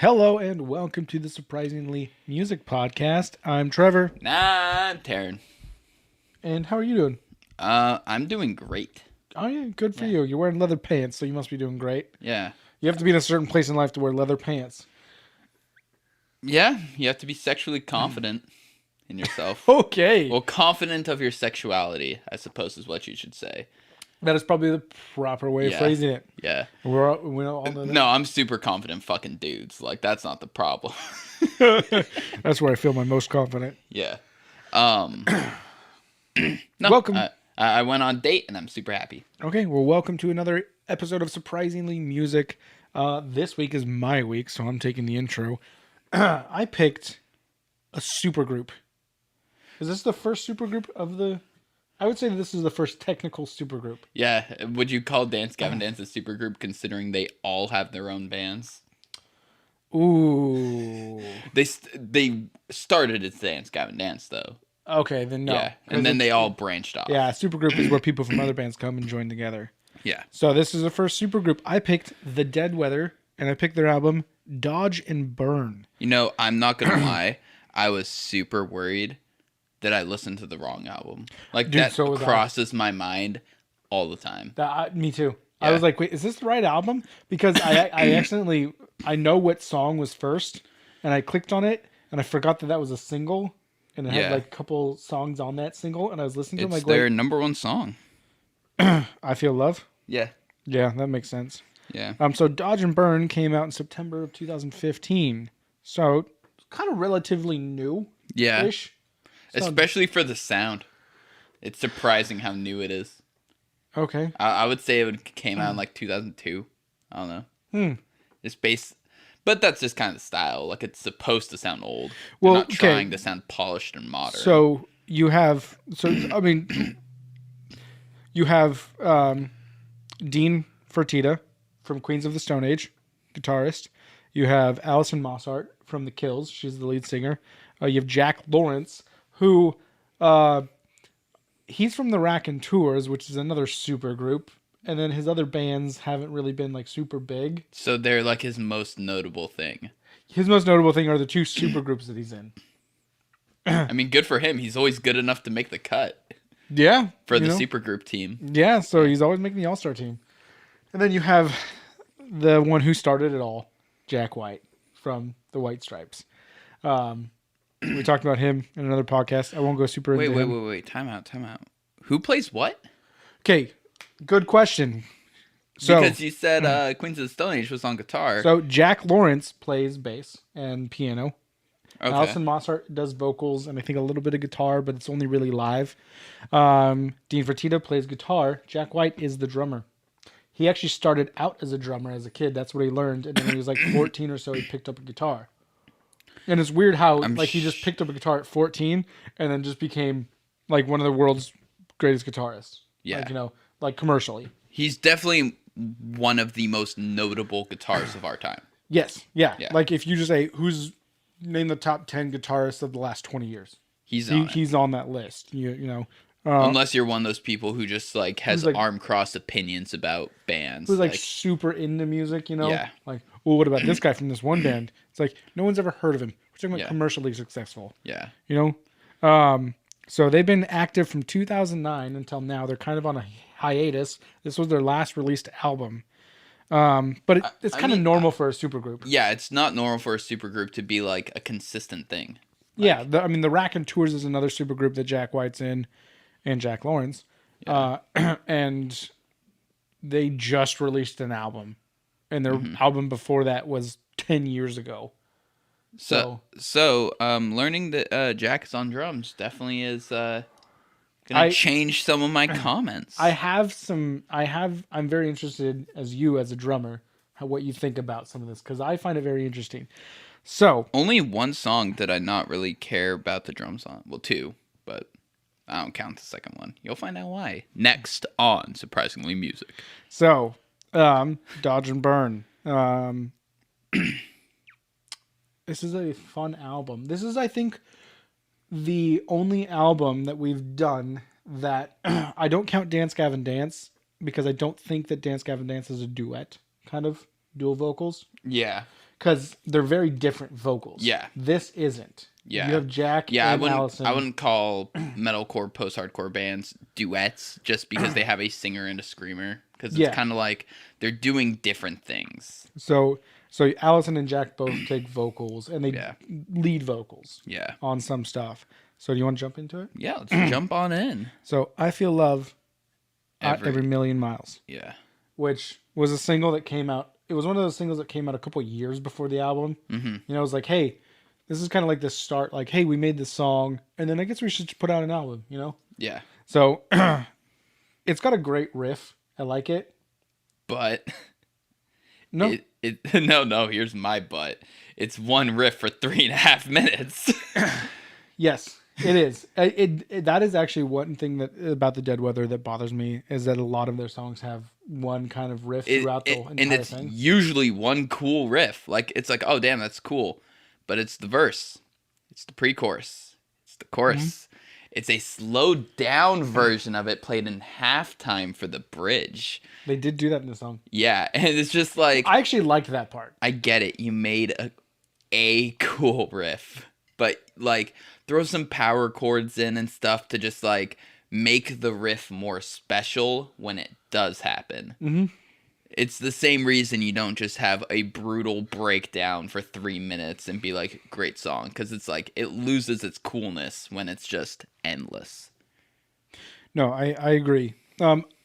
Hello and welcome to the Surprisingly Music Podcast. I'm Trevor. I'm Taryn. And how are you doing? I'm doing great. Oh yeah, good for you. You're wearing leather pants, so you must be doing great. Yeah. You have to be in a certain place in life to wear leather pants. Yeah, you have to be sexually confident in yourself. Okay. Well, confident of your sexuality, I suppose is what you should say. That is probably the proper way of phrasing it. Yeah. We all know that. No, I'm super confident fucking dudes. Like, that's not the problem. That's where I feel my most confident. Yeah. No, Welcome. I went on a date and I'm super happy. Okay, well, welcome to another episode of Surprisingly Music. This week is my week, so I'm taking the intro. I picked a supergroup. Is this the first supergroup of the... I would say this is the first technical supergroup. Yeah. Would you call Dance Gavin Dance a supergroup considering they all have their own bands? Ooh. They started as Dance Gavin Dance, though. Okay, then no. Yeah, and then they all branched off. Yeah, supergroup is where people from other bands come and join together. Yeah. So this is the first supergroup. I picked The Dead Weather, and I picked their album Dodge and Burn. You know, I'm not going to lie. I was super worried that I listened to the wrong album. Like, Dude, that so crosses my mind all the time. Me too. Yeah. I was like, wait, is this the right album? Because I accidentally, I know what song was first, and I clicked on it, and I forgot that was a single. And it had like a couple songs on that single, and I was listening to them It's like, their number one song. I Feel Love. Yeah. Yeah, that makes sense. Yeah. So Dodge and Burn came out in September of 2015. So kind of relatively new. Yeah. Ish. Especially for the sound. It's surprising how new it is. Okay. I would say it came out in like 2002. I don't know. It's based... But that's just kind of the style. Like, it's supposed to sound old. They're not trying to sound polished and modern. So you have... you have Dean Fertitta from Queens of the Stone Age, guitarist. You have Alison Mossart from The Kills. She's the lead singer. You have Jack Lawrence, who... he's from the Raconteurs, which is another super group. And then his other bands haven't really been like super big. So they're like his most notable thing. His most notable thing are the two super groups that he's in. I mean, good for him. He's always good enough to make the cut. Yeah. For the super group team. Yeah, so he's always making the all-star team. And then you have the one who started it all, Jack White from the White Stripes. We talked about him in another podcast. I won't go super into him. Wait. Time out. Who plays what? Okay. Good question. So, because you said Queens of the Stone Age was on guitar. So Jack Lawrence plays bass and piano. Okay. Alison Mossart does vocals and I think a little bit of guitar, but it's only really live. Dean Fertitta plays guitar. Jack White is the drummer. He actually started out as a drummer as a kid. That's what he learned. And then when he was like 14 or so, he picked up a guitar. And it's weird how he just picked up a guitar at 14 and then just became like one of the world's greatest guitarists. Yeah. Like, like commercially. He's definitely one of the most notable guitarists of our time. Yes. Yeah. Like if you just say, name the top 10 guitarists of the last 20 years. He's on that list. You know. Unless you're one of those people who just like has arm-crossed opinions about bands. Who's like super into music, Yeah. Like, well, what about this guy from this one band? It's like, no one's ever heard of him. We're talking about commercially successful. Yeah. So they've been active from 2009 until now. They're kind of on a hiatus. This was their last released album. But it's kind of normal for a supergroup. Yeah, it's not normal for a supergroup to be like a consistent thing. Like, the Raconteurs is another supergroup that Jack White's in and Jack Lawrence. Yeah. And they just released an album. And their album before that was 10 years ago. So learning that Jack is on drums definitely is gonna change some of my comments. I'm very interested as a drummer, what you think about some of this, because I find it very interesting. So only one song did I not really care about the drums on. Well, two, but I don't count the second one. You'll find out why next on Surprisingly Music. So, Dodge and Burn. This is a fun album. This is, I think, the only album that we've done that I don't count Dance Gavin Dance because I don't think that Dance Gavin Dance is a duet, kind of dual vocals. Yeah. because they're very different vocals. Yeah. This isn't. Yeah. You have Jack Yeah, and Allison. I wouldn't call metalcore, post-hardcore bands duets just because they have a singer and a screamer. Because it's kind of like they're doing different things. So Allison and Jack both take vocals, and they lead vocals on some stuff. So do you want to jump into it? Yeah, let's jump on in. So I Feel Love Every Million Miles. Yeah. Which was a single that came out. It was one of those singles that came out a couple years before the album. Mm-hmm. You know, it was like, hey, this is kind of like the start. Like, hey, we made this song, and then I guess we should put out an album, you know? Yeah. So it's got a great riff. I like it. But no, no. Here's my but. It's one riff for 3.5 minutes. Yes, it is. That is actually one thing that about the Dead Weather that bothers me is that a lot of their songs have one kind of riff throughout the entire and it's thing. Usually one cool riff. Like it's like, oh damn, that's cool. But it's the verse, it's the pre-chorus, it's the chorus. Mm-hmm. It's a slowed down version of it played in halftime for the bridge. They did do that in the song. Yeah, and it's just like I actually liked that part. I get it. You made a cool riff, but like throw some power chords in and stuff to just like make the riff more special when it does happen. Mm-hmm. It's the same reason you don't just have a brutal breakdown for 3 minutes and be like, great song. Because it's like, it loses its coolness when it's just endless. No, I agree.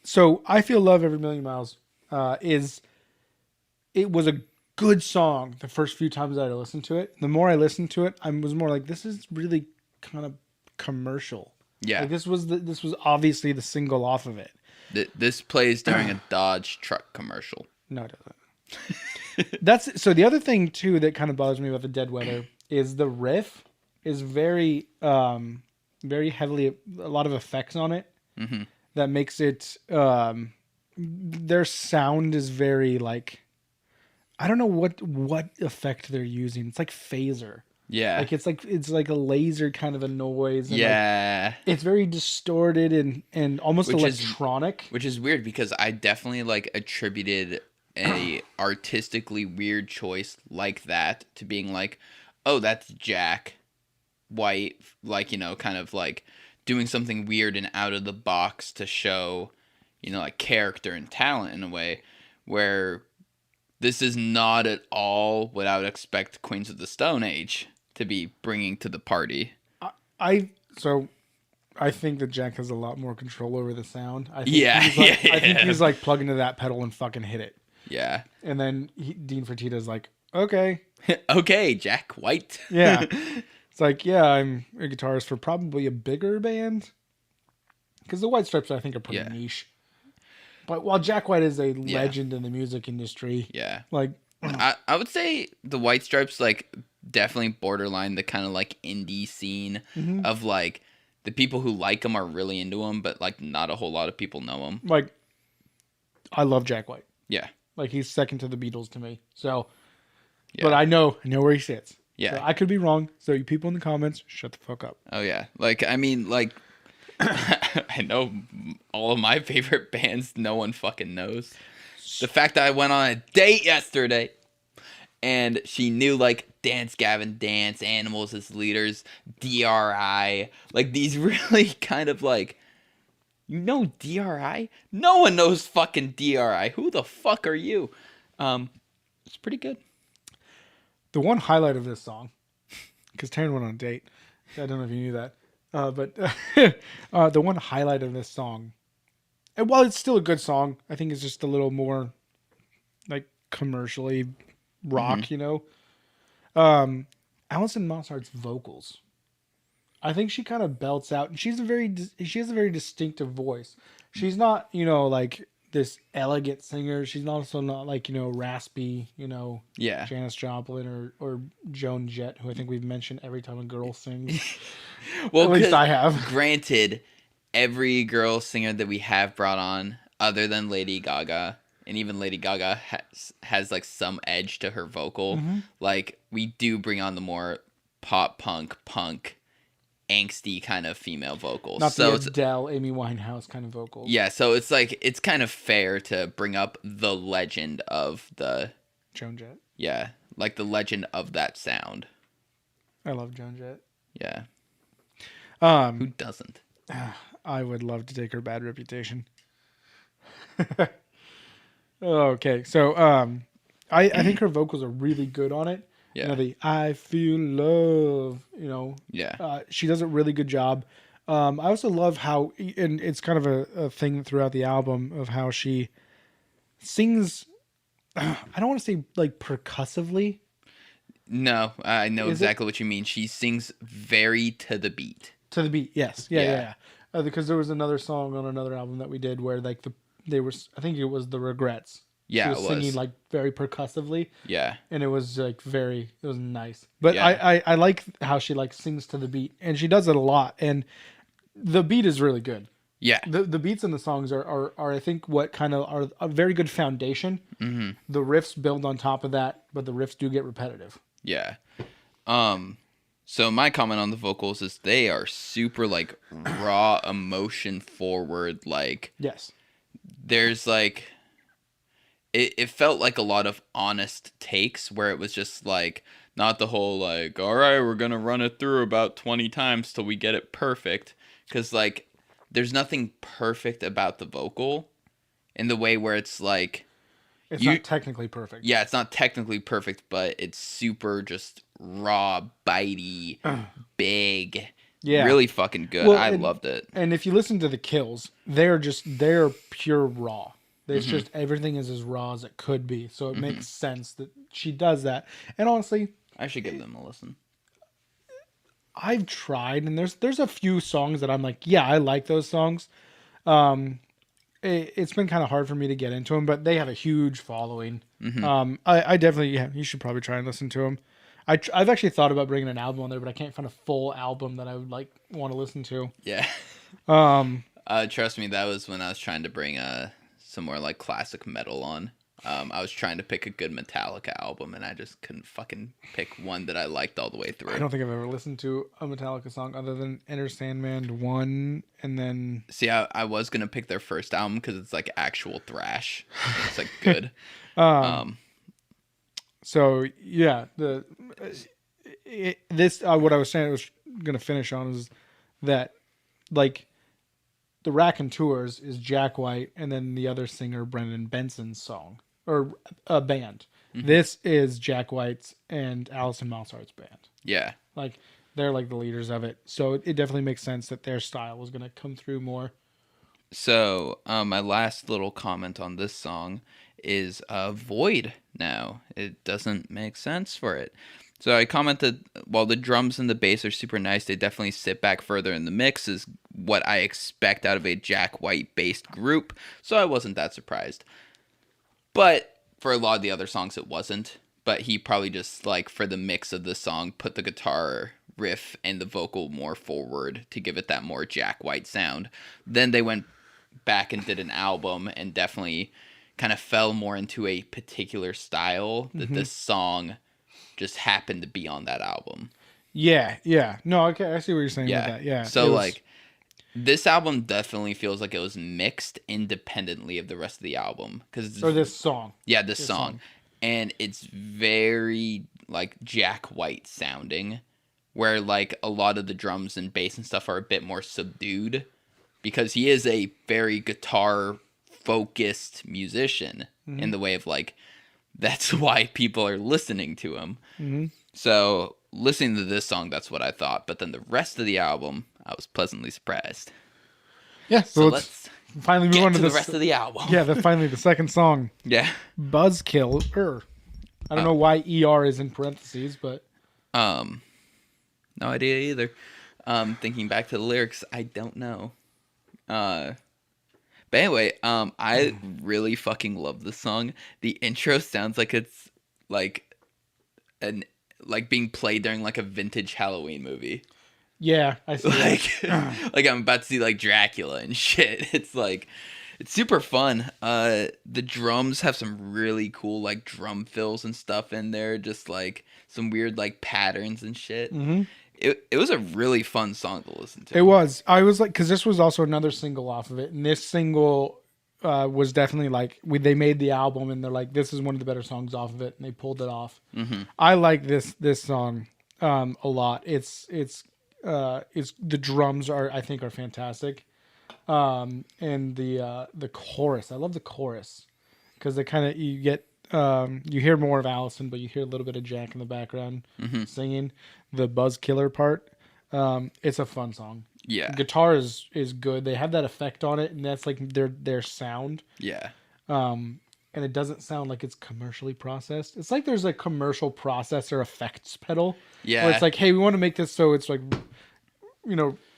So I Feel Love Every Million Miles it was a good song the first few times that I listened to it. The more I listened to it, I was more like, this is really kind of commercial. Yeah. Like this was obviously the single off of it. This plays during a Dodge truck commercial. No, it doesn't. So the other thing too that kind of bothers me about the Dead Weather is the riff is very, very heavily a lot of effects on it. Mm-hmm. That makes it. Their sound is very like, I don't know what effect they're using. It's like phaser. Yeah. Like it's like a laser kind of a noise. And yeah. Like, it's very distorted and almost electronic. Which is weird because I definitely like attributed a artistically weird choice like that to being like, oh, that's Jack White, like, you know, kind of like doing something weird and out of the box to show, you know, like character and talent in a way where this is not at all what I would expect Queens of the Stone Age to be bringing to the party. I think that Jack has a lot more control over the sound. I think I think he's like plug into that pedal and fucking hit it. Yeah. And then Dean Fertitta's like, okay. Okay, Jack White. Yeah. It's like, yeah, I'm a guitarist for probably a bigger band. Because the White Stripes, I think, are pretty niche. But while Jack White is a legend in the music industry, like I would say the White Stripes like definitely borderline the kind of like indie scene of like the people who like them are really into them, but like not a whole lot of people know them. Like, I love Jack White. Yeah, like he's second to the Beatles to me. So, but I know where he sits. Yeah, so I could be wrong. So you people in the comments, shut the fuck up. Oh yeah, like I mean like. I know all of my favorite bands no one fucking knows. The fact that I went on a date yesterday and she knew like Dance Gavin Dance, Animals as Leaders, DRI, like these really kind of like, you know DRI? No one knows fucking DRI. Who the fuck are you? It's pretty good. The one highlight of this song, because Taryn went on a date. I don't know if you knew that. But the one highlight of this song, and while it's still a good song, I think it's just a little more like commercially rock, you know. Alison Mossart's vocals. I think she kind of belts out, and she has a very distinctive voice. She's not, you know, like this elegant singer. She's also not like, you know, raspy, you know, Janis Joplin or Joan Jett, who I think we've mentioned every time a girl sings. Well, at least I have. Granted, every girl singer that we have brought on, other than Lady Gaga, and even Lady Gaga has like some edge to her vocal. Mm-hmm. Like we do bring on the more pop punk, angsty kind of female vocals. Not the Adele, Amy Winehouse kind of vocals. Yeah, so it's like it's kind of fair to bring up the legend of the Joan Jett. Yeah, like the legend of that sound. I love Joan Jett. Yeah. Who doesn't? I would love to take her bad reputation. Okay, so I think her vocals are really good on it. Yeah. You know, the I feel love, you know. Yeah. She does a really good job. I also love how, and it's kind of a thing throughout the album of how she sings, I don't want to say like percussively. No, I know Is exactly what you mean. She sings very to the beat. To the beat, yes. Yeah, Yeah. yeah. Because there was another song on another album that we did where like they were, I think it was The Regrets. Yeah, She it was was. singing like very percussively. Yeah. And it was like it was nice. But Yeah. I like how she like sings to the beat, and she does it a lot, and the beat is really good. Yeah. The beats in the songs are I think what kind of are a very good foundation. Mm-hmm. The riffs build on top of that, but the riffs do get repetitive. Yeah. So my comment on the vocals is they are super like raw emotion forward. Like Yes. there's like it felt like a lot of honest takes where it was just like not the whole like, all right, we're gonna run it through about 20 times till we get it perfect, because like there's nothing perfect about the vocal in the way where it's like It's not technically perfect. yeah, it's not technically perfect, but it's super just raw, bitey, big, Yeah. really fucking good. Well, I and- loved it. And if you listen to the kills, they're pure raw. It's just everything is as raw as it could be. So it makes sense that she does that. And honestly, I should give them a listen. I've tried, and there's a few songs that I'm like, yeah, I like those songs. It's been kind of hard for me to get into them, but they have a huge following. I definitely, yeah, you should probably try and listen to them. I've actually thought about bringing an album on there, but I can't find a full album that I would like want to listen to. Yeah. Trust me, that was when I was trying to bring some more like classic metal on. I was trying to pick a good Metallica album, and I just couldn't fucking pick one that I liked all the way through. I don't think I've ever listened to a Metallica song other than Enter Sandman 1, and then... See, I was going to pick their first album because it's like actual thrash. It's like good. So, yeah, what I was saying I was going to finish on is that, like, the Raconteurs is Jack White, and then the other singer, Brendan Benson's song, or a band. This is Jack White's and Alison Mousehart's band. Yeah. Like, they're like the leaders of it. So it definitely makes sense that their style was going to come through more. So, my last little comment on this song is void now. It doesn't make sense for it. So I commented, while the drums and the bass are super nice, they definitely sit back further in the mix, is what I expect out of a Jack White-based group, so I wasn't that surprised. But for a lot of the other songs, it wasn't. But he probably just, like, for the mix of the song, put the guitar riff and the vocal more forward to give it that more Jack White sound. Then they went back and did an album and definitely kind of fell more into a particular style that this song just happened to be on that album. Yeah. No, okay, I see what you're saying with that. Yeah. So, like, this album definitely feels like it was mixed independently of the rest of the album. Or this song. Yeah, this song. And it's very, like, Jack White sounding, where, like, a lot of the drums and bass and stuff are a bit more subdued, because he is a very guitar-focused musician in the way of, like, that's why people are listening to him. So, listening to this song, that's what I thought. But then the rest of the album, I was pleasantly surprised. Yeah, So let's finally move get on to to the rest of the album. Yeah, finally the second song. Yeah. Buzzkill. I don't know why ER is in parentheses, but... No idea either. Thinking back to the lyrics, I don't know. But anyway, I really fucking love this song. The intro sounds like it's like being played during like a vintage Halloween movie. Yeah, I see. Like I'm about to see like Dracula and shit. It's like it's super fun. The drums have some really cool like drum fills and stuff in there, just like some weird like patterns and shit. It was a really fun song to listen to. It was. I was like, because this was also another single off of it, and this single was definitely like they made the album and they're like, this is one of the better songs off of it, and they pulled it off. Mm-hmm. I like this song a lot. It's the drums I think are fantastic, and the chorus. I love the chorus because they kind of you get you hear more of Allison, but you hear a little bit of Jack in the background singing the Buzzkiller part. It's a fun song. Yeah. Guitar is good. They have that effect on it, and that's like their sound. Yeah. And it doesn't sound like it's commercially processed. It's like there's a commercial processor effects pedal. Yeah. Where it's like, hey, we want to make this so it's like,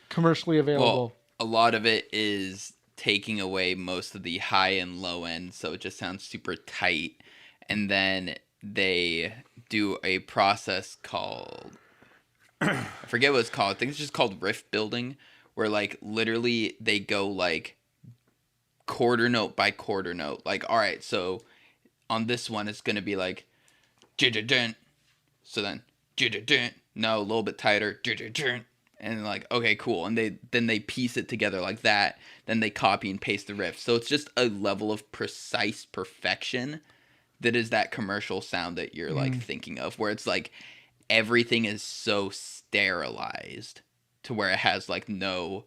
commercially available. Well, a lot of it is taking away most of the high and low end, so it just sounds super tight. And then they do a process called, I forget what it's called. I think it's just called Riff building, where like literally they go like quarter note by quarter note. Like, all right, so on this one it's gonna be like, so then no, a little bit tighter, and like, okay, cool, and they piece it together like that. Then they copy and paste the riff. So it's just a level of precise perfection that is that commercial sound that you're like thinking of, where it's like everything is so sterilized to where it has like no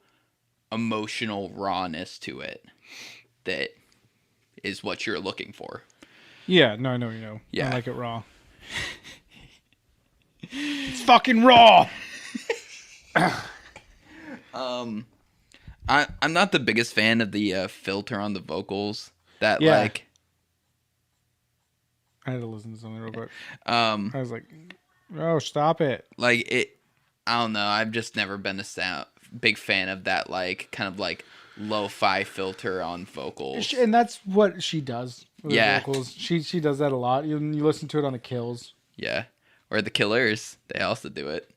emotional rawness to it. That is what you're looking for. Yeah, no, I know you know. Yeah. I like it raw. It's fucking raw. I'm not the biggest fan of the filter on the vocals. That Yeah. like I had to listen to something real quick. I was like, oh, stop it. like it. I don't know. I've just never been a big fan of that like kind of like lo-fi filter on vocals. And that's what she does with Yeah. her vocals. She does that a lot. You listen to it on the Kills. Yeah, or the Killers. They also do it.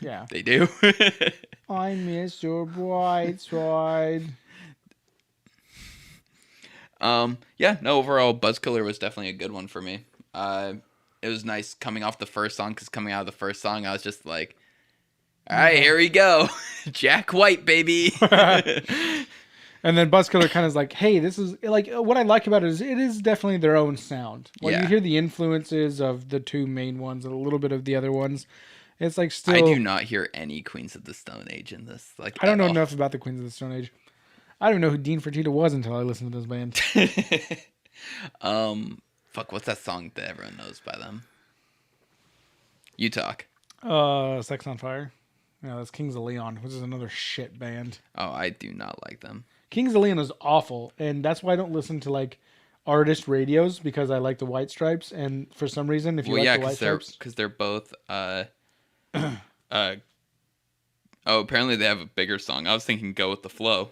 Yeah. They do. I miss your bright side. Yeah, no, overall, Buzzkiller was definitely a good one for me. It was nice coming off the first song, because coming out of the first song, I was just like, all right, here we go. Jack White, baby. And then Buzzkiller kind of is like, hey, this is, like, what I like about it is definitely their own sound. Like, Yeah. you hear the influences of the two main ones and a little bit of the other ones. It's like still... I do not hear any Queens of the Stone Age in this. Like, I don't know all. enough about the Queens of the Stone Age. I don't even know who Dean Fertitta was until I listened to this band. Fuck, what's that song that everyone knows by them? You talk. Sex on Fire. Yeah, that's Kings of Leon, which is another shit band. Oh, I do not like them. Kings of Leon is awful, and that's why I don't listen to like artist radios, because I like the White Stripes, and for some reason, if you like the White Stripes, because they're both oh, apparently they have a bigger song. I was thinking Go With The Flow,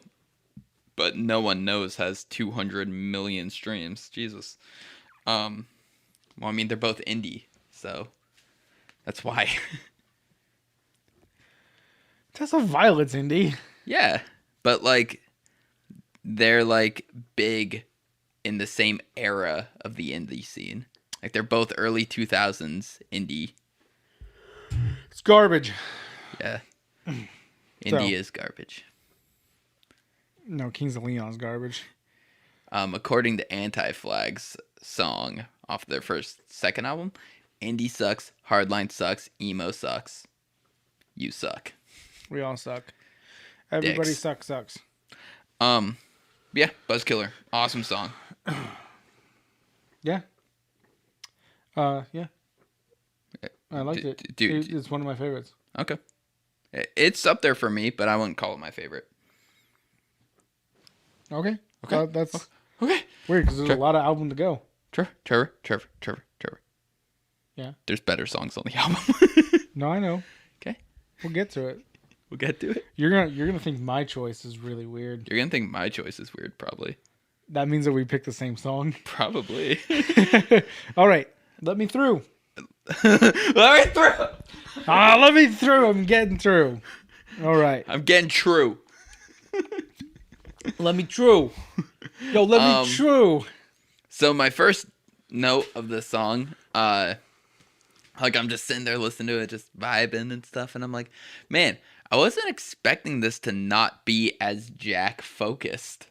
but No One Knows has 200 million streams. Jesus. Well, I mean, they're both indie, so that's why. Tessa Violet's indie. Yeah, but like they're like big in the same era of the indie scene. Like they're both early 2000s indie. It's garbage. Yeah. Indie is garbage. No, Kings of Leon's garbage. According to Anti-Flag's song off their second album, indie sucks, hardline sucks, emo sucks. You suck. We all suck. Everybody Dicks. sucks. Yeah, Buzzkiller. Awesome song. Yeah. Yeah. I liked it. Dude. It's one of my favorites. Okay. It's up there for me, but I wouldn't call it my favorite. Okay. Okay. That's Okay. weird, because there's a lot of album to go. Trevor. Yeah. There's better songs on the album. No, I know. Okay. We'll get to it. We'll get to it. You're gonna think my choice is really weird. You're going to think my choice is weird, probably. That means that we picked the same song. Probably. All right. Let me through. Let me through. Let me through. I'm getting through. All right. I'm getting true. Let me through. Yo, let me through. So my first note of the song, like I'm just sitting there listening to it, just vibing and stuff, and I'm like, man, I wasn't expecting this to not be as Jack focused.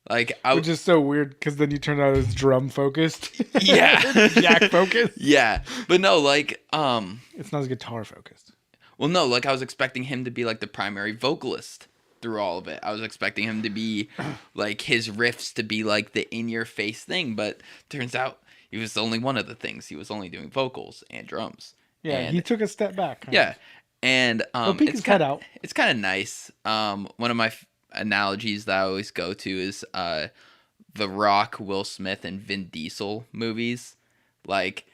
Like Which is so weird because then you turn out as drum focused. yeah. Jack focused. Yeah. But no, like It's not as guitar focused. well no, like I was expecting him to be like the primary vocalist through all of it. I was expecting him to be like his riffs to be like the in your face thing, but turns out he was only one of the things. He was only doing vocals and drums. Yeah, and, he took a step back. Yeah. And peek his head out. It's kind of nice. One of my analogies that I always go to is The Rock, Will Smith, and Vin Diesel movies. Like,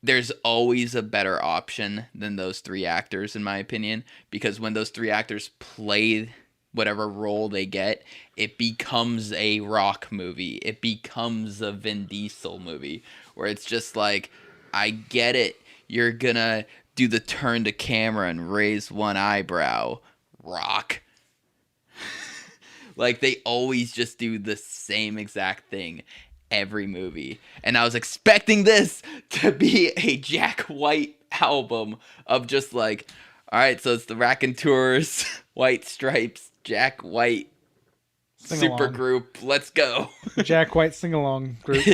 there's always a better option than those three actors, in my opinion, because when those three actors play whatever role they get, it becomes a Rock movie. It becomes a Vin Diesel movie, where it's just like, I get it. You're gonna do the turn to camera and raise one eyebrow, Rock. Like, they always just do the same exact thing every movie. And I was expecting this to be a Jack White album of just like, all right, so it's the Raconteurs, White Stripes, Jack White super group. Let's go. Jack White sing-along group.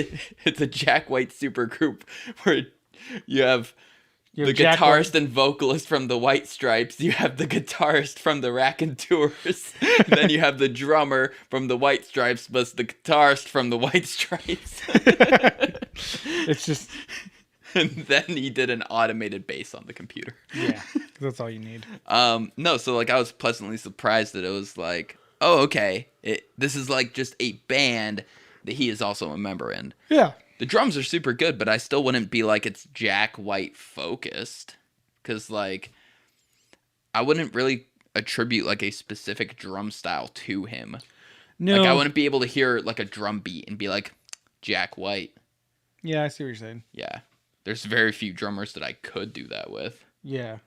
It's a Jack White super group where you have the Jack guitarist White and vocalist from the White Stripes. You have the guitarist from the Raconteurs. Then you have the drummer from the White Stripes, plus the guitarist from the White Stripes. It's just... And then he did an automated bass on the computer. Yeah, that's all you need. No, so like I was pleasantly surprised that it was like, oh, okay. This is like just a band that he is also a member in. Yeah. The drums are super good, but I still wouldn't be like it's Jack White focused. Because, like, I wouldn't really attribute, like, a specific drum style to him. No. Like, I wouldn't be able to hear, like, a drum beat and be like, Jack White. Yeah, I see what you're saying. Yeah. There's very few drummers that I could do that with. Yeah.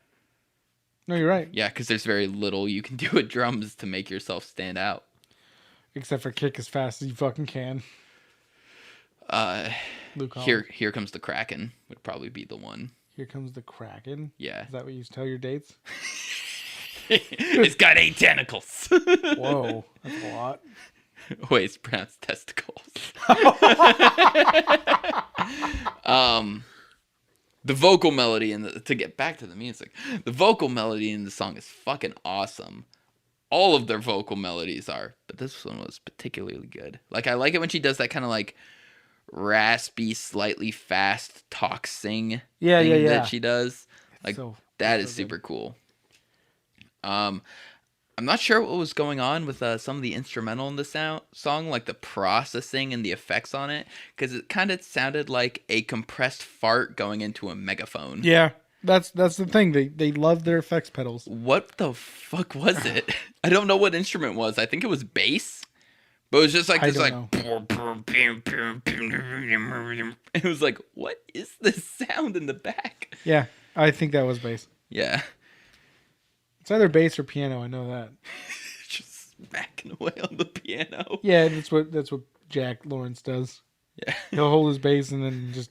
No, you're right. Yeah, because there's very little you can do with drums to make yourself stand out. Except for kick as fast as you fucking can. Here Comes the Kraken would probably be the one. Here Comes the Kraken? Yeah. Is that what you tell your dates? It's got 8 tentacles. Whoa, that's a lot. Wait, it's pronounced testicles. The vocal melody to get back to the music, the vocal melody in the song is fucking awesome. All of their vocal melodies are, but this one was particularly good. Like, I like it when she does that kind of like raspy, slightly fast talk sing thing that she does. Like, that is super cool. I'm not sure what was going on with some of the instrumental in the song, like the processing and the effects on it, because it kind of sounded like a compressed fart going into a megaphone. Yeah, that's the thing. They love their effects pedals. What the fuck was it? I don't know what instrument it was. I think it was bass, but it was just like this, like. It was like, what is this sound in the back? Yeah, I think that was bass. Yeah. It's either bass or piano. I know that. Just smacking away on the piano. Yeah, that's what Jack Lawrence does. Yeah, he'll hold his bass and then just.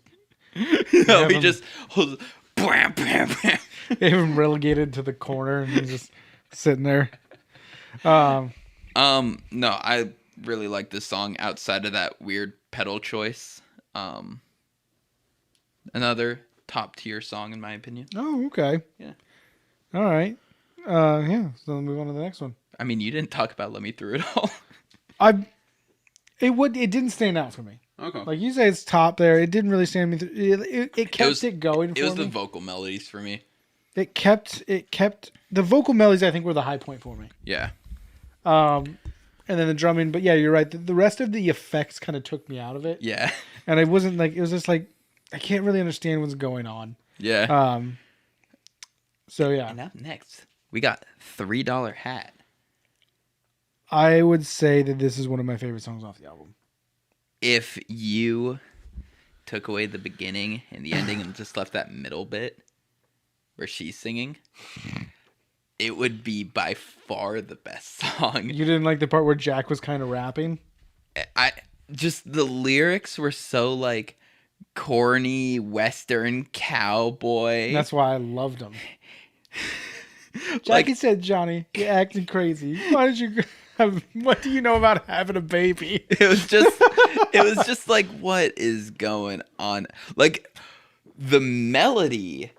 No, he just holds. Bam, bam, bam. They have him relegated to the corner and he's just sitting there. No, I really like this song outside of that weird pedal choice. Another top tier song in my opinion. Oh, okay. Yeah. All right. Yeah. So let's move on to the next one. I mean, you didn't talk about Let Me Through at all. It didn't stand out for me. Okay. Like you say, it's top there. It didn't really stand me through. It kept it going. It was the vocal melodies for me. It kept the vocal melodies. I think were the high point for me. Yeah. And then the drumming. But yeah, you're right. The rest of the effects kind of took me out of it. Yeah. And it wasn't like it was just like I can't really understand what's going on. Yeah. So yeah. And up next, we got $3 Hat. I would say that this is one of my favorite songs off the album. If you took away the beginning and the ending and just left that middle bit where she's singing, it would be by far the best song. You didn't like the part where Jack was kind of rapping? Just the lyrics were so like corny Western cowboy. That's why I loved them. Jackie said, Johnny, you're acting crazy. Why did you what do you know about having a baby? it was just like, what is going on? Like, the melody,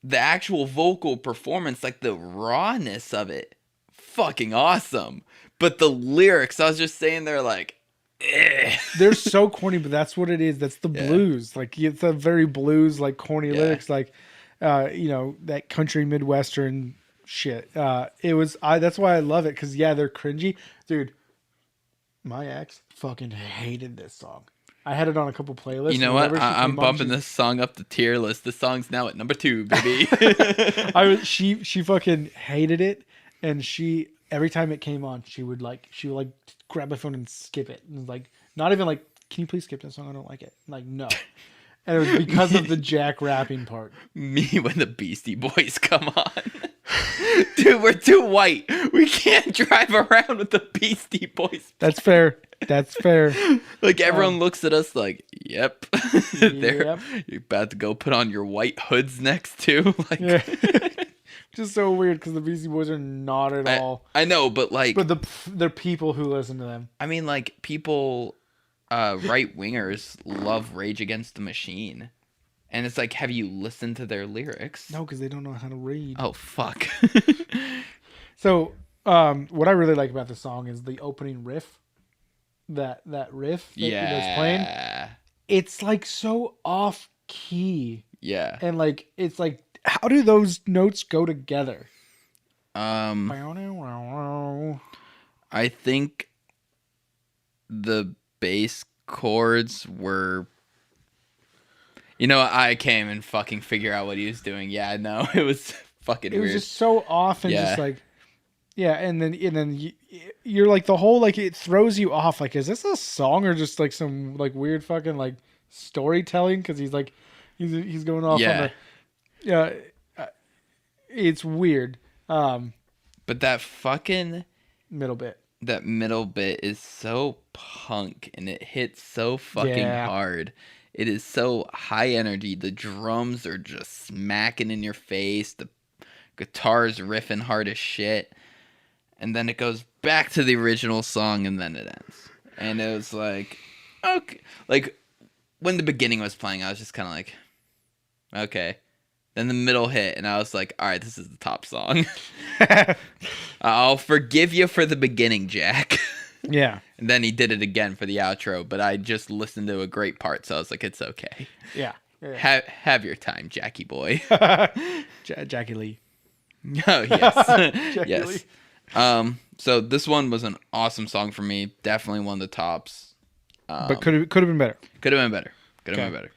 the actual vocal performance, like the rawness of it, fucking awesome. But the lyrics, I was just saying, they're like, eh. They're so corny, but that's what it is. That's the blues. Like, it's a very blues, like corny lyrics, like, that country Midwestern shit. That's why I love it. Cause they're cringy, dude. My ex fucking hated this song. I had it on a couple playlists. You know what? I'm bumping this song up the tier list. This song's now at number 2, baby. She fucking hated it, and every time it came on, she would grab my phone and skip it, and like not even like, can you please skip this song? I don't like it. Like, no. And it was because of the Jack rapping part. Me when the Beastie Boys come on. Dude, we're too white. We can't drive around with the Beastie Boys. That's fair. That's fair. Like, everyone looks at us like, yep. You're about to go put on your white hoods next too. Like, yeah. Just so weird because the Beastie Boys are not at all. I know, but like, they're people who listen to them. I mean, like, people, right wingers love Rage Against the Machine. And it's like, have you listened to their lyrics? No, because they don't know how to read. Oh, fuck. So, what I really like about the song is the opening riff. That riff that's playing. It's like so off key. Yeah. And like, it's like, how do those notes go together? I think the bass chords were... I can't even fucking figure out what he was doing. Yeah, no, it was fucking weird. It was just so off and just like... Yeah, and then you're like, the whole, like, it throws you off. Like, is this a song or just like some like weird fucking like storytelling? Because he's like, he's going off on the... It's weird. But that fucking... middle bit. That middle bit is so punk and it hits so fucking hard. It is so high energy. The drums are just smacking in your face. The guitar's riffing hard as shit. And then it goes back to the original song and then it ends. And it was like, okay. Like, when the beginning was playing, I was just kind of like, okay. Then the middle hit and I was like, all right, this is the top song. I'll forgive you for the beginning, Jack. Yeah. And then he did it again for the outro, but I just listened to a great part, so I was like, it's okay. Yeah. Have your time, Jackie boy. Jackie Lee. Oh, yes. Jackie yes. Lee. So this one was an awesome song for me. Definitely one of the tops. But could have been better. Could have been better. Could have been better.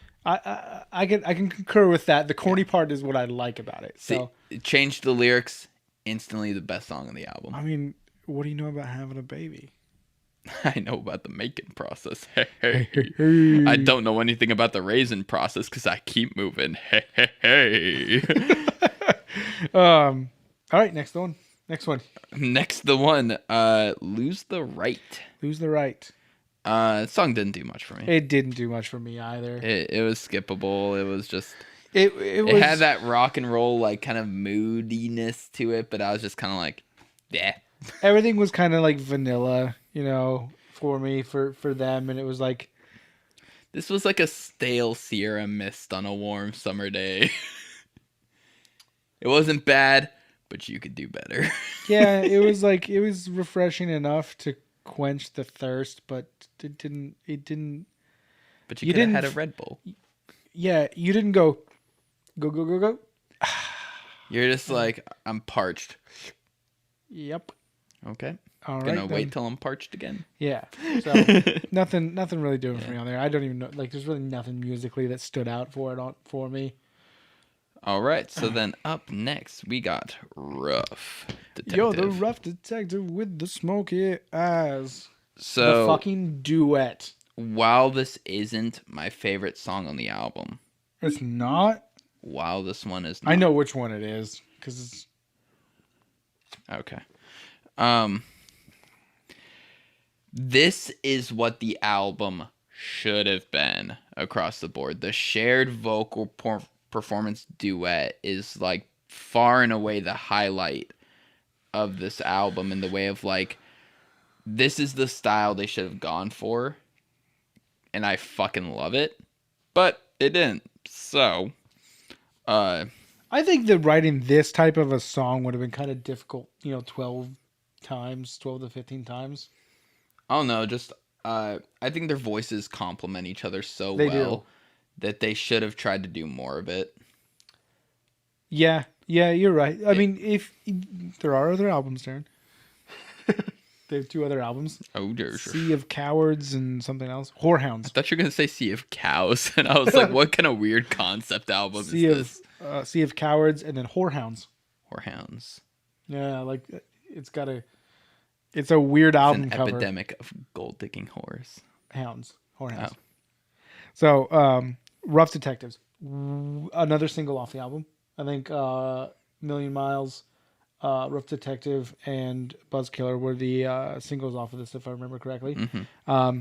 I can concur with that. The corny part is what I like about it. So it changed the lyrics. Instantly the best song on the album. I mean, what do you know about having a baby? I know about the making process. I don't know anything about the raising process because I keep moving. All right, next one. Next the one. Lose the Right. Lose the Right. The song didn't do much for me. It didn't do much for me either. It was skippable. It was just... It had that rock and roll, like, kind of moodiness to it, but I was just kind of like, yeah. Everything was kind of like vanilla, for me, for them, and it was like... This was like a stale Sierra Mist on a warm summer day. It wasn't bad, but you could do better. Yeah, it was refreshing enough to quench the thirst, but it didn't... But you could have had a Red Bull. Yeah, you didn't go... Go. You're just like, I'm parched. Yep. Okay. All right. Gonna wait till I'm parched again. Yeah. So nothing really doing for me on there. I don't even know. Like, there's really nothing musically that stood out for me. All right. So then up next we got Rough Detective. Yo, the Rough Detective with the smoky eyes. So the fucking duet. While this isn't my favorite song on the album, it's not. While this one is not. I know which one it is because it's okay. This is what the album should have been across the board. The shared vocal performance duet is like far and away the highlight of this album in the way of like, this is the style they should have gone for, and I fucking love it, but it didn't. So, I think that writing this type of a song would have been kind of difficult, 12 to 15 times. I don't know, just I think their voices complement each other so They well do. that they should have tried to do more of it. Yeah, you're right. I mean, if there are other albums, Darren. They have 2 other albums. Oh, dear. Sea of Cowards and something else. I Whorehounds. thought you were gonna say Sea of Cows, and I was like, what kind of weird concept album Sea is of this? Sea of Cowards and then Whorehounds. Whorehounds. Yeah, like it's a weird album An cover. epidemic of gold digging whores. Whorehounds. Oh. So, Rough Detectives, another single off the album. I think Million Miles, Rough Detective, and Buzzkiller were the singles off of this, if I remember correctly. Mm-hmm.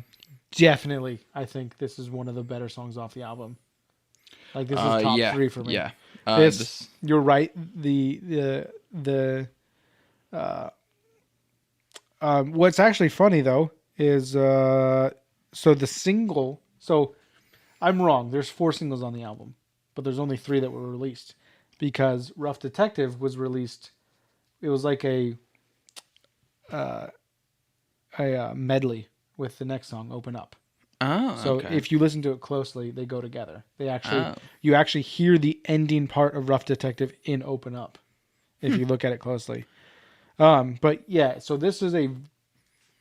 Definitely, I think this is one of the better songs off the album. Like, this is top 3 for me. Yeah. You're right. What's actually funny though is so the single. So I'm wrong. There's 4 singles on the album, but there's only 3 that were released because Rough Detective was released. It was like a medley with the next song, Open Up. Oh, So okay. if you listen to it closely, they go together. Oh. You actually hear the ending part of Rough Detective in Open Up, if you look at it closely. But yeah, so this is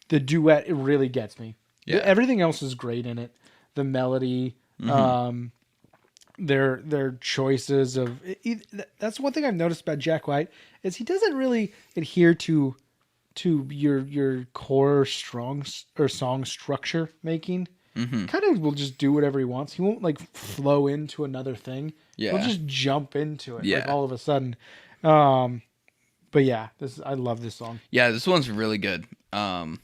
the duet. It really gets me. Yeah. Everything else is great in it. The melody, their choices of that's one thing I've noticed about Jack White is he doesn't really adhere to your core song structure making. Kind of will just do whatever he wants. He won't like flow into another thing. Yeah. He'll just jump into it like Yeah. all of a sudden. But yeah, I love this song. Yeah, this one's really good. Their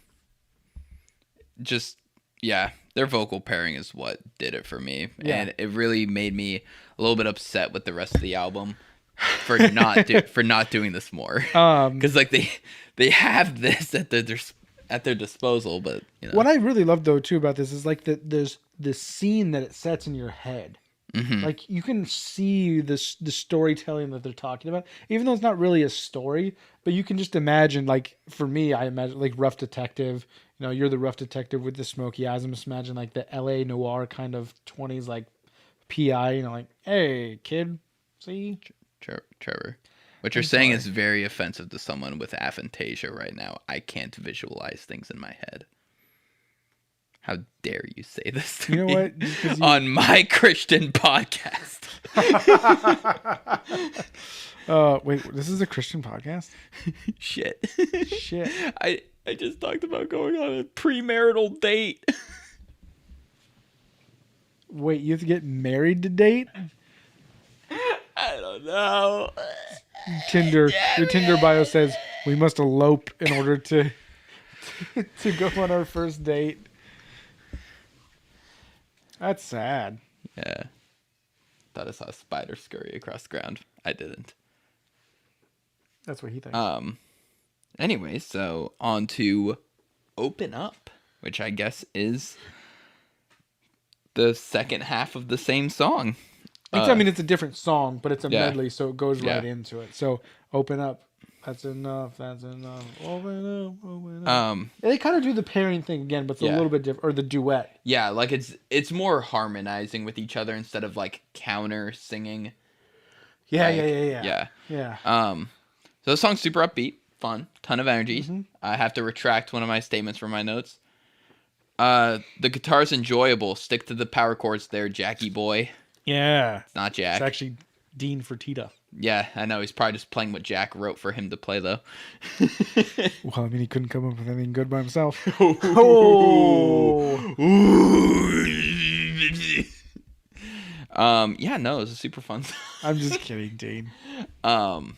vocal pairing is what did it for me, Yeah. and it really made me a little bit upset with the rest of the album for not doing this more. Because like they have this at their disposal, but What I really love though too about this is like there's this scene that it sets in your head. Like you can see the storytelling that they're talking about, even though it's not really a story, but you can just imagine, like for me, I imagine like Rough Detective, you're the rough detective with the smoky eyes. I'm just imagine like the LA noir kind of 20s, like PI, like, hey kid, see? Trevor, what you're saying is very offensive to someone with aphantasia right now. I can't visualize things in my head. How dare you say this to me What? Just on my Christian podcast? Wait, this is a Christian podcast? Shit. Shit. I just talked about going on a premarital date. Wait, you have to get married to date? I don't know. Tinder. Your Tinder bio says we must elope in order to go on our first date. That's sad. Yeah. Thought I saw a spider scurry across the ground. I didn't. That's what he thinks. Anyway, so on to Open Up, which I guess is the second half of the same song. I mean, it's a different song, but it's a Yeah. medley, so it goes right Yeah. into it. So, Open Up. That's enough. Open up. And they kind of do the pairing thing again, but it's a Yeah. little bit different. Or the duet. Yeah, like it's more harmonizing with each other instead of like counter singing. Yeah, Yeah. So the song's super upbeat, fun, ton of energy. I have to retract one of my statements from my notes. The guitar's enjoyable. Stick to the power chords there, Jackie boy. Yeah. It's not Jack. It's actually Dean Fertitta. Yeah, I know. He's probably just playing what Jack wrote for him to play, though. Well, I mean, he couldn't come up with anything good by himself. Yeah, no, it was a super fun song. I'm just kidding, Dean. I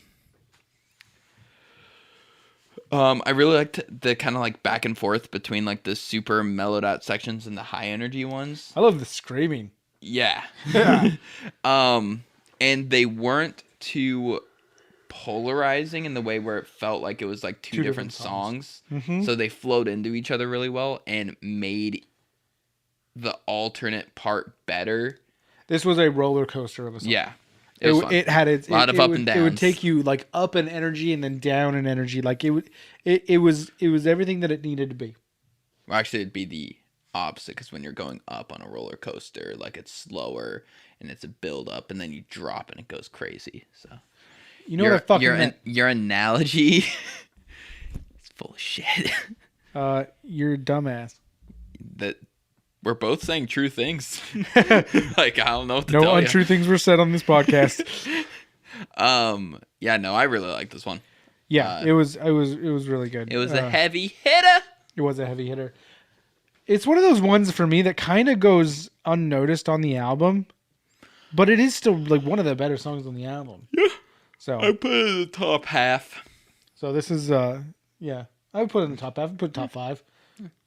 really liked the kind of like back and forth between like the super mellowed out sections and the high energy ones. I love the screaming. Yeah. Yeah. And they weren't too polarizing in the way where it felt like it was like two different songs. Mm-hmm. So they flowed into each other really well and made the alternate part better. This was a roller coaster of a song. Yeah. It was fun. It had its a lot of up and downs. It would take you like up in energy and then down in energy. Like it was everything that it needed to be. Well, actually, it'd be the opposite, because when you're going up on a roller coaster, like it's slower and it's a build up, and then you drop and it goes crazy. So you know what I fucking meant? Your analogy is full of shit. You're a dumbass. That we're both saying true things. Like, I don't know what to no tell untrue things were said on this podcast. Yeah, no, I really like this one. Yeah, it was really good. It was a heavy hitter. It was a heavy hitter. It's one of those ones for me that kind of goes unnoticed on the album, but it is still like one of the better songs on the album. Yeah. So I put it in the top half. So this is yeah, I would put it in the top half. I would put it top 5,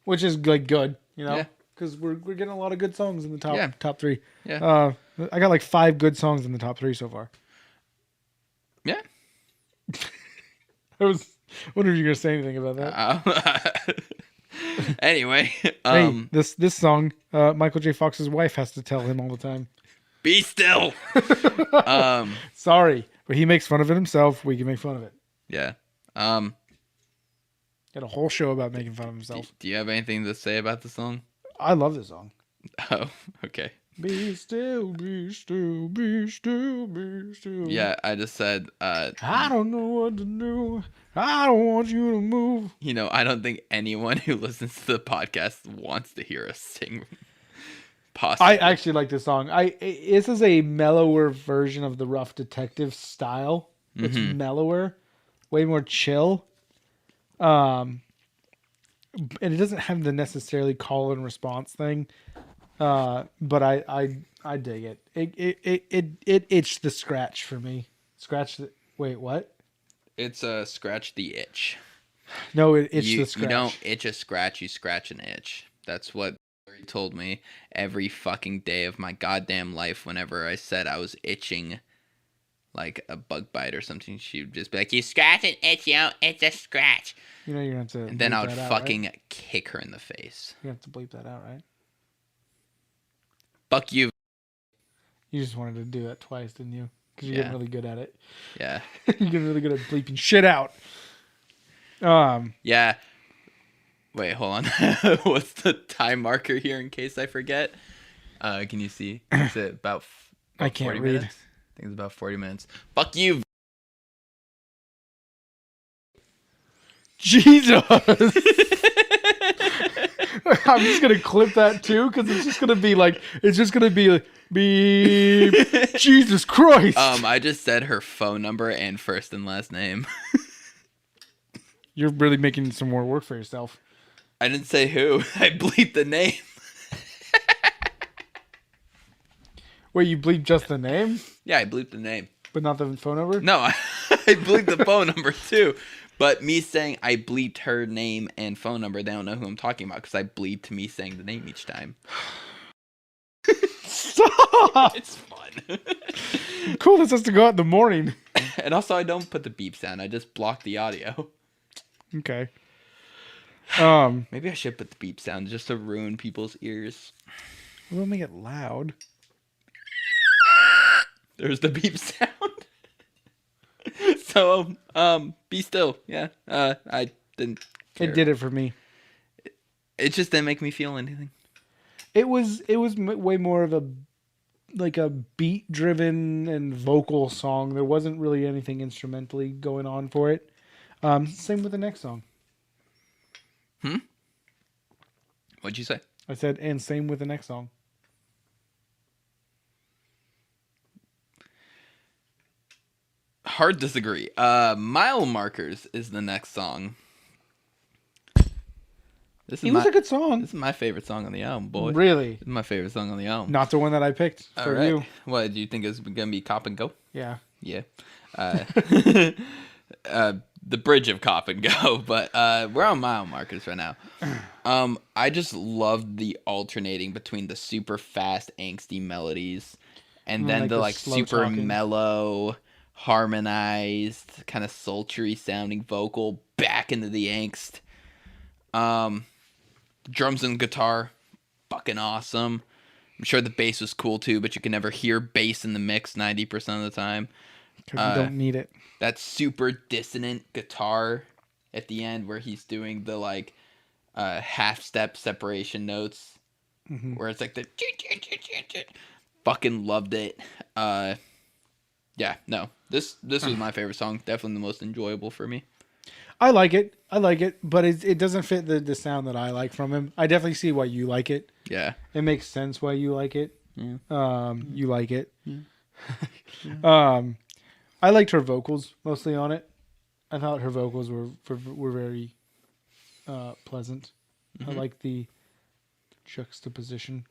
which is like good, you know, because we're getting a lot of good songs in the top 3. Yeah. I got like 5 good songs in the top 3 so far. Yeah. I was wondering if you were gonna say anything about that. Anyway, hey, this song, Michael J. Fox's wife has to tell him all the time. Be still. Sorry, but he makes fun of it himself. We can make fun of it. Yeah. Got a whole show about making fun of himself. Do you have anything to say about the song? I love this song. Oh, okay. Be still, be still, be still, be still. Yeah, I just said, I don't know what to do. I don't want you to move. You know, I don't think anyone who listens to the podcast wants to hear us sing. Possibly. I actually like this song. This is a mellower version of the Rough Detective style. It's mellower, way more chill. And it doesn't have the necessarily call and response thing. But I dig it. It itched the scratch for me. Wait, what? It's scratch the itch. No, it itched the scratch. You don't itch a scratch, you scratch an itch. That's what he told me every fucking day of my goddamn life. Whenever I said I was itching like a bug bite or something, she would just be like, you scratch an itch, you know, it's a scratch. You know you're going to have to. And then I would fucking right? kick her in the face. You have to bleep that out, right? Fuck you. You just wanted to do that twice, didn't you? Because you're getting really good at it. Yeah. You're getting really good at bleeping shit out. Yeah. Wait, hold on. What's the time marker here in case I forget? Can you see? Is it about I can't 40 read. minutes? I think it's about 40 minutes. Fuck you. Jesus. I'm just gonna clip that too, because it's just gonna be like beep. Jesus Christ. I just said her phone number and first and last name. You're really making some more work for yourself. I didn't say who. I bleeped the name. Wait, you bleeped just the name? Yeah, I bleeped the name. But not the phone number? No, I bleeped the phone number too. But me saying I bleeped her name and phone number, they don't know who I'm talking about because I bleeped me saying the name each time. Stop! It's fun. Cool, this has to go out in the morning. And also, I don't put the beep sound. I just block the audio. Okay. Maybe I should put the beep sound just to ruin people's ears. We'll make it loud. There's the beep sound. So, be still. Yeah. I didn't care. It did it for me. It just didn't make me feel anything. It was way more of a beat driven and vocal song. There wasn't really anything instrumentally going on for it. Same with the next song. What'd you say? I said, and same with the next song. Hard disagree. Mile Markers is the next song. This was a good song. This is my favorite song on the album, boy. Really? This is my favorite song on the album. Not the one that I picked for you. What, do you think it's going to be Cop and Go? Yeah. Yeah. The bridge of Cop and Go, but we're on Mile Markers right now. I just loved the alternating between the super fast, angsty melodies and then the like super talking. mellow, harmonized, kind of sultry sounding vocal back into the angst. Drums and guitar, fucking awesome. I'm sure the bass was cool too, but you can never hear bass in the mix 90% of the time. Because you don't need it. That super dissonant guitar at the end where he's doing the like half step separation notes, where it's like the fucking loved it. Yeah, no, this was my favorite song. Definitely the most enjoyable for me. I like it, but it doesn't fit the sound that I like from him. I definitely see why you like it. Yeah, it makes sense why you like it. Yeah. You like it. Yeah. I liked her vocals mostly on it. I thought her vocals were very pleasant. I like the juxtaposition.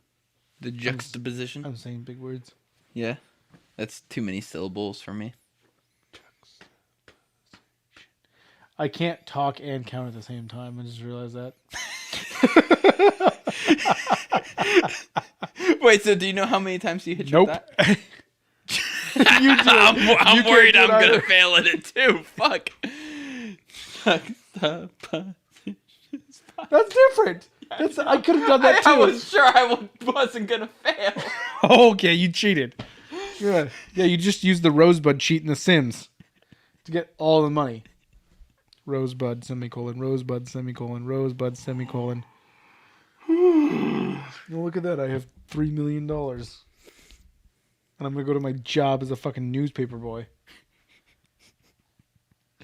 The juxtaposition. I'm saying big words. Yeah, that's too many syllables for me. I can't talk and count at the same time. I just realized that. Wait, so do you know how many times you hit Nope. that? You do. I'm You worried can't I'm do gonna either. fail at it too. Fuck. That's different. I could have done that too. I was sure I wasn't gonna fail. Okay, you cheated. Yeah, you just used the Rosebud cheat in The Sims to get all the money. Rosebud, semicolon, Rosebud, semicolon, Rosebud, semicolon. Look at that. I have $3 million. And I'm going to go to my job as a fucking newspaper boy.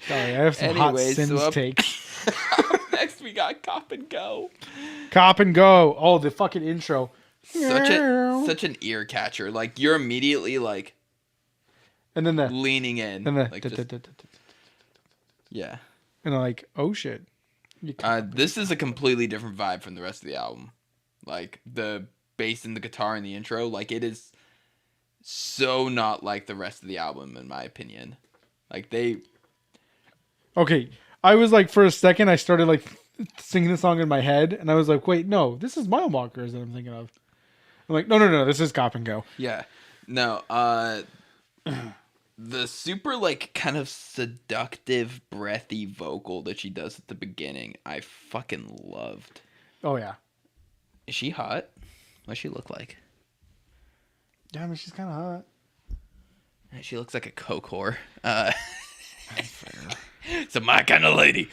Sorry, I have some hot Sims takes. Up next we got Cop and Go. Cop and Go. Oh, the fucking intro. Such an ear catcher. Like, you're immediately like And then the leaning in. and the Like, yeah. and I'm like, oh shit. This is a completely different vibe from the rest of the album. Like, the bass and the guitar in the intro, like, it is so not like the rest of the album, in my opinion. Like, Okay, I was like, for a second, I started like singing the song in my head, and I was like, wait, no, this is Mile Markers that I'm thinking of. I'm like, no, this is Cop and Go. Yeah. No, the super, like, kind of seductive, breathy vocal that she does at the beginning, I fucking loved. Oh, yeah. Is she hot? What does she look like? Yeah, I mean, she's kind of hot. She looks like a coke whore. So my kind of lady.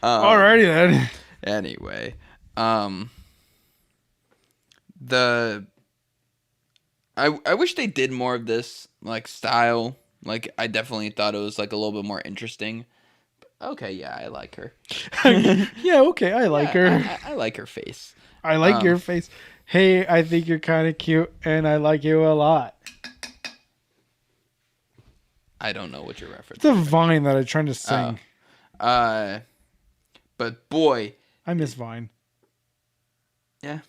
Alrighty then. Anyway, I wish they did more of this, like, style. Like, I definitely thought it was, like, a little bit more interesting. Okay, yeah, I like her. Yeah, okay, I like her. I like her face. I like your face. Hey, I think you're kind of cute, and I like you a lot. I don't know what you're referencing. It's a Vine that I'm trying to sing. But boy, I miss Vine. yeah.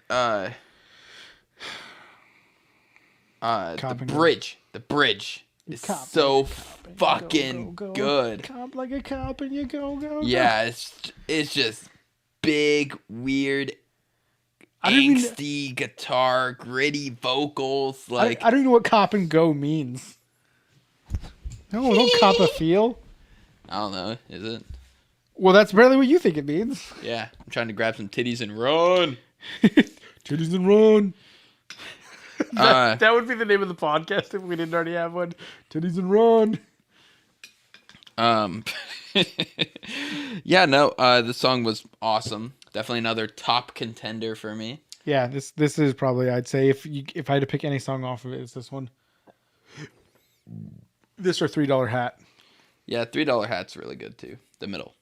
The bridge is so fucking good. Cop like a cop and you go. Yeah, it's just big, weird, angsty guitar, gritty vocals. Like, I don't know what cop and go means. No, don't cop a feel. I don't know. Is it? Well, that's barely what you think it means. Yeah, I'm trying to grab some titties and run. Titties and run. That would be the name of the podcast if we didn't already have one. Titties and run. Yeah, no, the song was awesome. Definitely another top contender for me. Yeah, this is probably, I'd say, if I had to pick any song off of it, it's this one. This or $3 Hat. Yeah, $3 Hat's really good too. The middle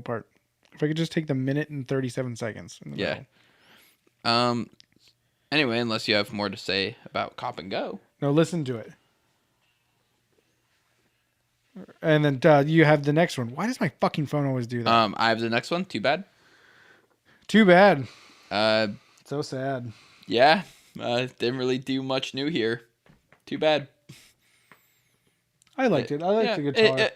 part. If I could just take the minute and 37 seconds. In the middle. Anyway, unless you have more to say about Cop and Go. No, listen to it. And then you have the next one. Why does my fucking phone always do that? I have the next one. Too bad. Too bad. So sad. Yeah. Didn't really do much new here. Too bad. I liked it. I liked the guitar.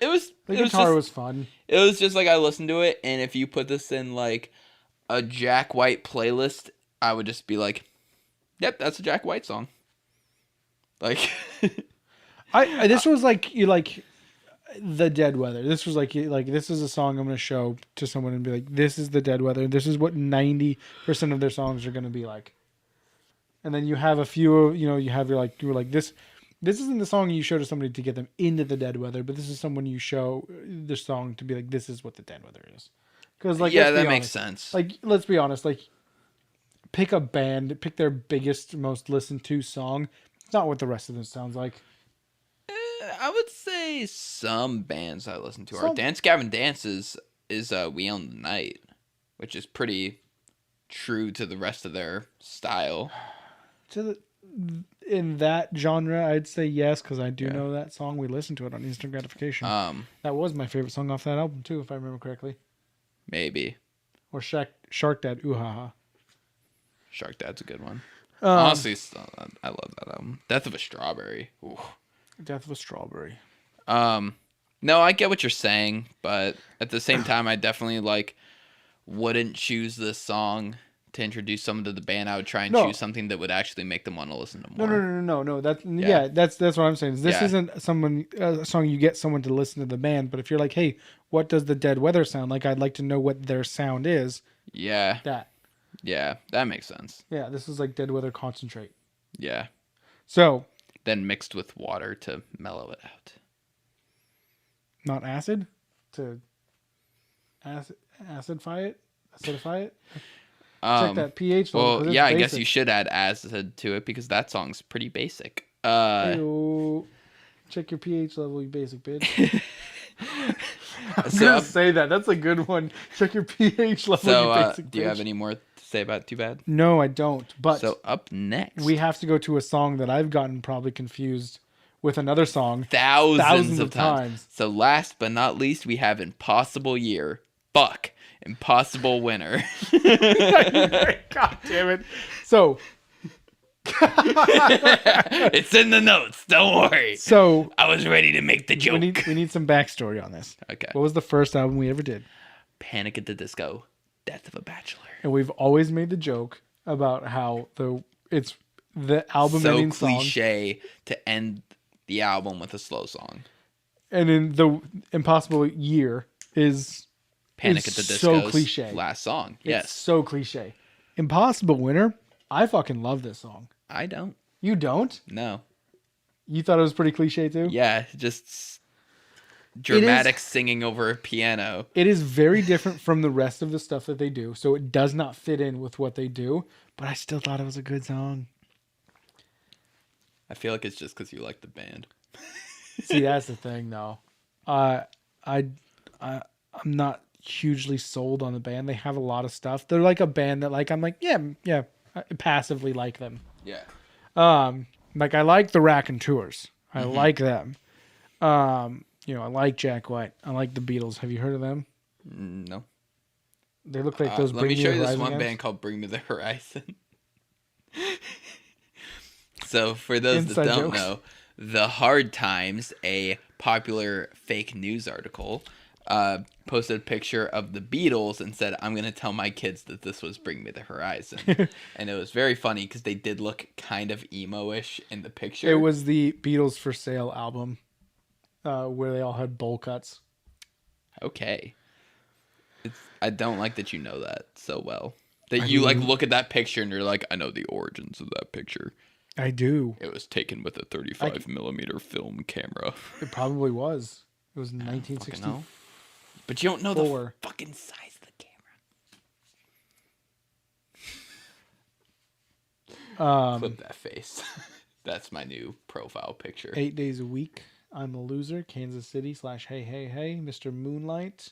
The guitar was fun. It was just like, I listened to it, and if you put this in like a Jack White playlist, I would just be like, Yep, that's a Jack White song. Like, This was like you like the Dead Weather. This was like this is a song I'm going to show to someone and be like, this is the Dead Weather. This is what 90% of their songs are going to be like. And then you have a few, you have you were like this. This isn't the song you show to somebody to get them into the Dead Weather, but this is someone you show the song to be like, this is what the Dead Weather is. Because like, yeah, that makes sense. Like, let's be honest. Like, pick a band, pick their biggest, most listened to song. It's not what the rest of them sounds like. I would say some bands I listen to are Dance Gavin Dances is We Own the Night, which is pretty true to the rest of their style. In that genre, I'd say yes, because I do know that song. We listened to it on Instant Gratification. That was my favorite song off that album too, if I remember correctly. Maybe. Or Shark Dad, Ooh Ha Ha. Shark Dad's a good one. Honestly, I love that album. Death of a Strawberry. Ooh. Death of a Strawberry. No, I get what you're saying, but at the same time, I definitely wouldn't choose this song to introduce someone to the band. I would try and choose something that would actually make them want to listen to more. No. That's what I'm saying. This isn't a song you get someone to listen to the band, but if you're like, hey, what does the Dead Weather sound like? I'd like to know what their sound is. Yeah. That makes sense. Yeah, this is like Dead Weather Concentrate. Yeah. So. Then mixed with water to mellow it out. Not acid? To acidify it? Check that pH level. Well, yeah, I guess you should add acid to it because that song's pretty basic. Ew. Check your pH level, you basic bitch. I'm gonna say that. That's a good one. Check your pH level, you basic bitch. Do you have any more to say about Too Bad? No, I don't. But so up next, we have to go to a song that I've gotten probably confused with another song thousands of times. So last but not least, we have Impossible Year. Fuck. Impossible Winner. God damn it. So. It's in the notes. Don't worry. So. I was ready to make the joke. We need some backstory on this. Okay. What was the first album we ever did? Panic at the Disco. Death of a Bachelor. And we've always made the joke about how it's the album ending song. So cliche to end the album with a slow song. And in the Impossible Year is Panic at the Disco's so cliche. Last song. It's so cliche. Impossible Winner. I fucking love this song. I don't. You don't? No. You thought it was pretty cliche too? Yeah, just dramatic singing over a piano. It is very different from the rest of the stuff that they do, so it does not fit in with what they do, but I still thought it was a good song. I feel like it's just because you like the band. See, that's the thing, though. I'm not hugely sold on the band. They have a lot of stuff. They're like a band that, I'm like, yeah, I passively like them. Yeah. I like the Raconteurs. I like them. I like Jack White. I like the Beatles. Have you heard of them? No. They look like those. Let me show you this one band called Bring Me the Horizon. So for those that don't know, The Hard Times, a popular fake news article, posted a picture of the Beatles and said, I'm going to tell my kids that this was Bring Me the Horizon. And it was very funny because they did look kind of emo-ish in the picture. It was the Beatles for Sale album where they all had bowl cuts. Okay. I don't like that you know that so well. That you look at that picture and you're like, I know the origins of that picture. I do. It was taken with a 35 millimeter film camera. It probably was. It was 1964. But you don't know the fucking size of the camera. Clip that face. That's my new profile picture. 8 days a week. I'm a loser. Kansas City / hey hey hey. Mr. Moonlight.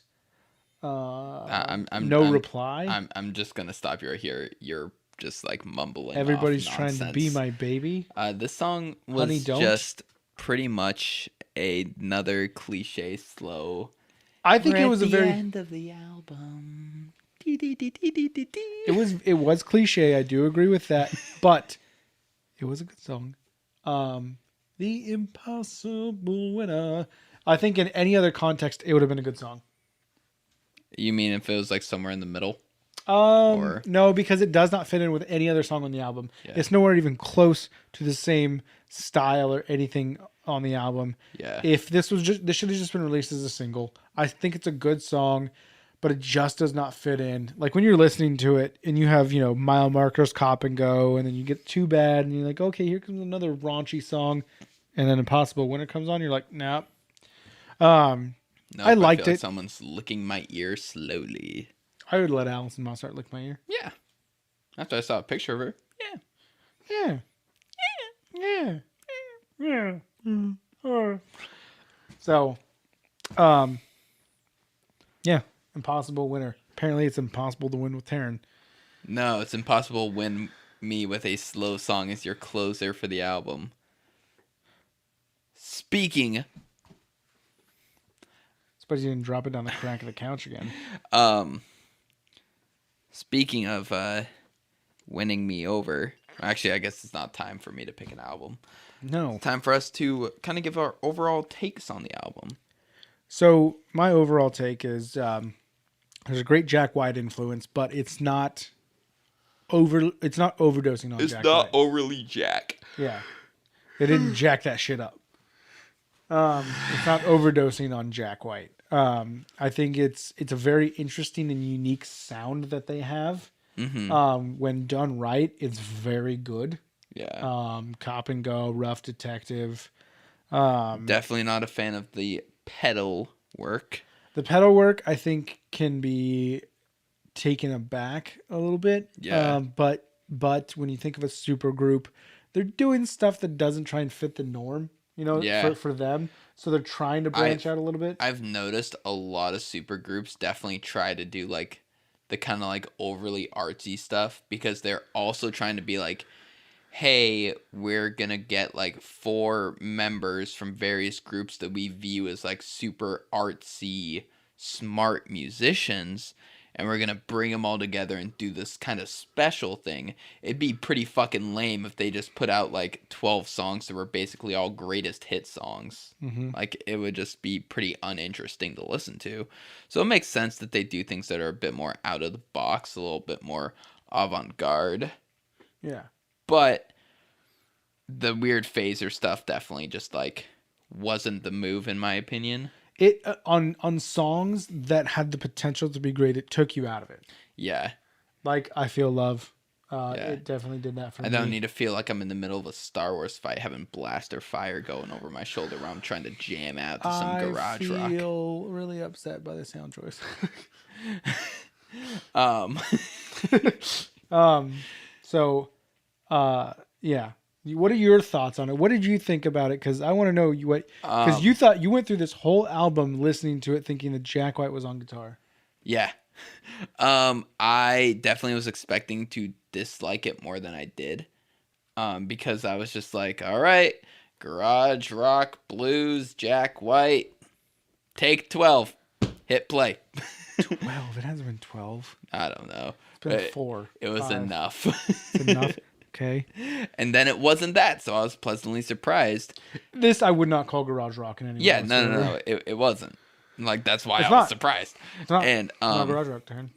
No reply. I'm just gonna stop you right here. You're just mumbling. Everybody's off trying nonsense. to be my baby. This song was just pretty much another cliche slow. I think it was the end of the album. It was cliche. I do agree with that, but it was a good song. The Impossible Winner. I think in any other context, it would have been a good song. You mean if it was somewhere in the middle? Or No, because it does not fit in with any other song on the album. Yeah. It's nowhere even close to the same style or anything on the album. yeah, If this should have just been released as a single. I think it's a good song, but it just does not fit in. Like when you're listening to it and you have, mile markers, Cop and Go, and then you get Too Bad, and you're like, okay, here comes another raunchy song, and then Impossible when it comes on, you're like, nah. no, I liked feel like it. someone's licking my ear slowly. I would let Alison Mosshart lick my ear. Yeah, after I saw a picture of her. Yeah. Yeah. Yeah. So, yeah, impossible winner. Apparently, it's impossible to win with Taryn. No, it's impossible to win me with a slow song as your closer for the album. Speaking, Suppose you didn't drop it down the crack of the couch again. Speaking of winning me over, actually, I guess it's not time for me to pick an album. No. It's time for us to kind of give our overall takes on the album. So my overall take is there's a great Jack White influence, but it's not overdosing on Jack White. overly Jack. Yeah. They didn't jack that shit up. It's not overdosing on Jack White. I think it's a very interesting and unique sound that they have. Mm-hmm. When done right, it's very good. Yeah. Cop and Go, Rough Detective. Definitely not a fan of the pedal work. The pedal work, I think, can be taken aback a little bit. Yeah. But when you think of a super group, they're doing stuff that doesn't try and fit the norm, Yeah. for them. So they're trying to branch out a little bit. I've noticed a lot of super groups definitely try to do like the kind of like overly artsy stuff because they're also trying to be like, hey, we're gonna get like 4 members from various groups that we view as like super artsy, smart musicians, and we're gonna bring them all together and do this kind of special thing. It'd be pretty fucking lame if they just put out like 12 songs that were basically all greatest hit songs. Mm-hmm. Like, it would just be pretty uninteresting to listen to. So it makes sense that they do things that are a bit more out of the box, a little bit more avant-garde. Yeah. But the weird phaser stuff definitely just like wasn't the move in my opinion. It on songs that had the potential to be great, it took you out of it. Yeah. Like I Feel Love. Yeah. It definitely did that for me. I don't need to feel like I'm in the middle of a Star Wars fight having blaster fire going over my shoulder while I'm trying to jam out to some garage rock. I feel really upset by the sound choice. Yeah. What are your thoughts on it? What did you think about it? Because I want to know because you thought you went through this whole album listening to it thinking that Jack White was on guitar. Yeah. I definitely was expecting to dislike it more than I did. Because I was just like, all right, garage rock, blues, Jack White, take 12, hit play. 12? It hasn't been 12. I don't know. It's been 4. It was 5. enough. It's enough. Okay. And then it wasn't that, so I was pleasantly surprised. This I would not call garage rock in any way. Yeah, no. It wasn't. Like, that's why It's I was not. surprised. It's not. And It's not garage rock, Darren.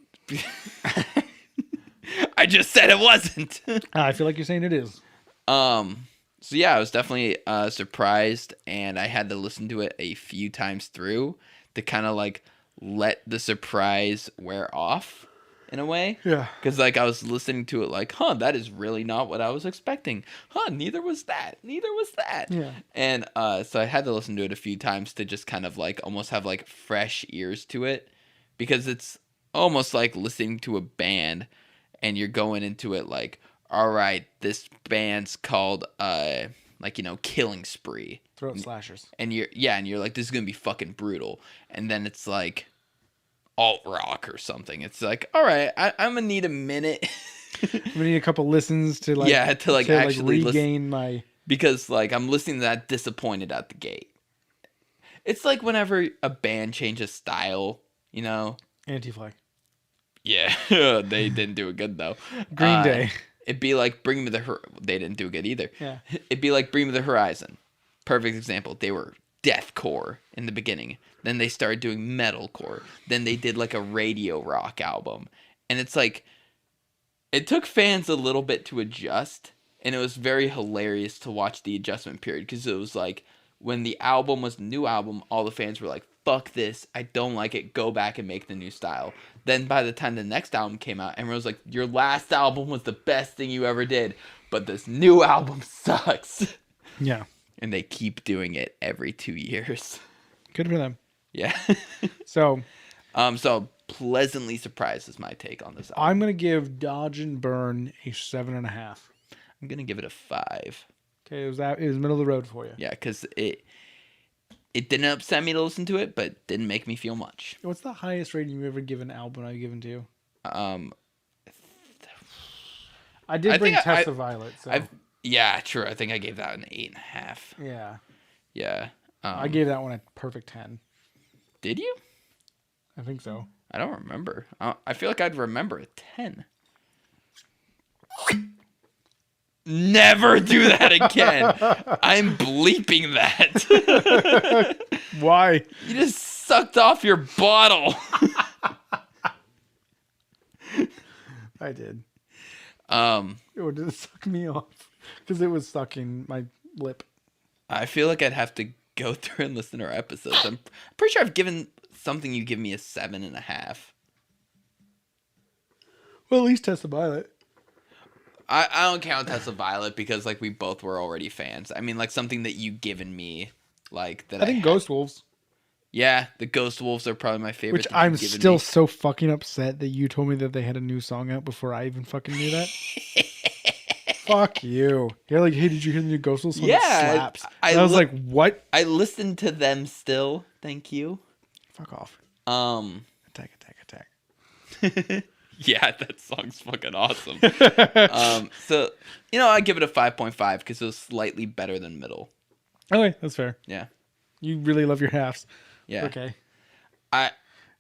I just said it wasn't. I feel like you're saying it is. So yeah, I was definitely surprised, and I had to listen to it a few times through to kind of like let the surprise wear off in a way. Yeah. Because like I was listening to it like, that is really not what I was expecting. Neither was that. Yeah. And so I had to listen to it a few times to just kind of like almost have like fresh ears to it, because it's almost like listening to a band and you're going into it like, all right, this band's called Killing Spree. Throat slashers. And you're like, this is gonna be fucking brutal. And then it's like alt rock or something. It's like, all right, I'm gonna need a minute. I'm gonna need a couple listens to actually regain my. Because like I'm listening to that disappointed at the gate. It's like whenever a band changes style, Anti-Flag. Yeah, they didn't do it good though. Green Day. It'd be like Bring Me the They didn't do it good either. Yeah. It'd be like Bring Me the Horizon. Perfect example. They were deathcore in the beginning. Then they started doing metalcore. Then they did like a radio rock album. And it's like, it took fans a little bit to adjust, and it was very hilarious to watch the adjustment period, because it was like, when the album was the new album, all the fans were like, fuck this, I don't like it, go back and make the new style. Then by the time the next album came out, everyone was like, your last album was the best thing you ever did, but this new album sucks. Yeah. And they keep doing it every 2 years. Good for them. Yeah. So pleasantly surprised is my take on this album. I'm going to give Dodge and Burn a 7.5. I'm going to give it a 5. Okay, it was middle of the road for you. Yeah, because it didn't upset me to listen to it, but didn't make me feel much. What's the highest rating you've ever given an album I've given to you? I bring Test of Violet. So. Yeah, true. I think I gave that an 8.5. Yeah. Yeah. I gave that one a perfect 10. Did you? I think so. I don't remember. I feel like I'd remember a 10. Never do that again. I'm bleeping that. Why? You just sucked off your bottle. I did. It did suck me off because it was stuck in my lip. I feel like I'd have to go through and listen to our episodes. I'm pretty sure I've given something you give me a 7.5. Well, at least Test of Violet. I don't count Test of Violet because like we both were already fans. I mean, like something that you given me, like that. I think Ghost Wolves. Yeah, the Ghost Wolves are probably my favorite. Which I'm still so fucking upset that you told me that they had a new song out before I even fucking knew that. Fuck you. You're like, hey, did you hear the new Ghost Wolves song? Yeah, It slaps. I was like, what? I listened to them still. Thank you. Fuck off. Attack. Yeah, that song's fucking awesome. So, I give it a 5.5 because it was slightly better than middle. Okay, that's fair. Yeah. You really love your halves. Yeah. Okay.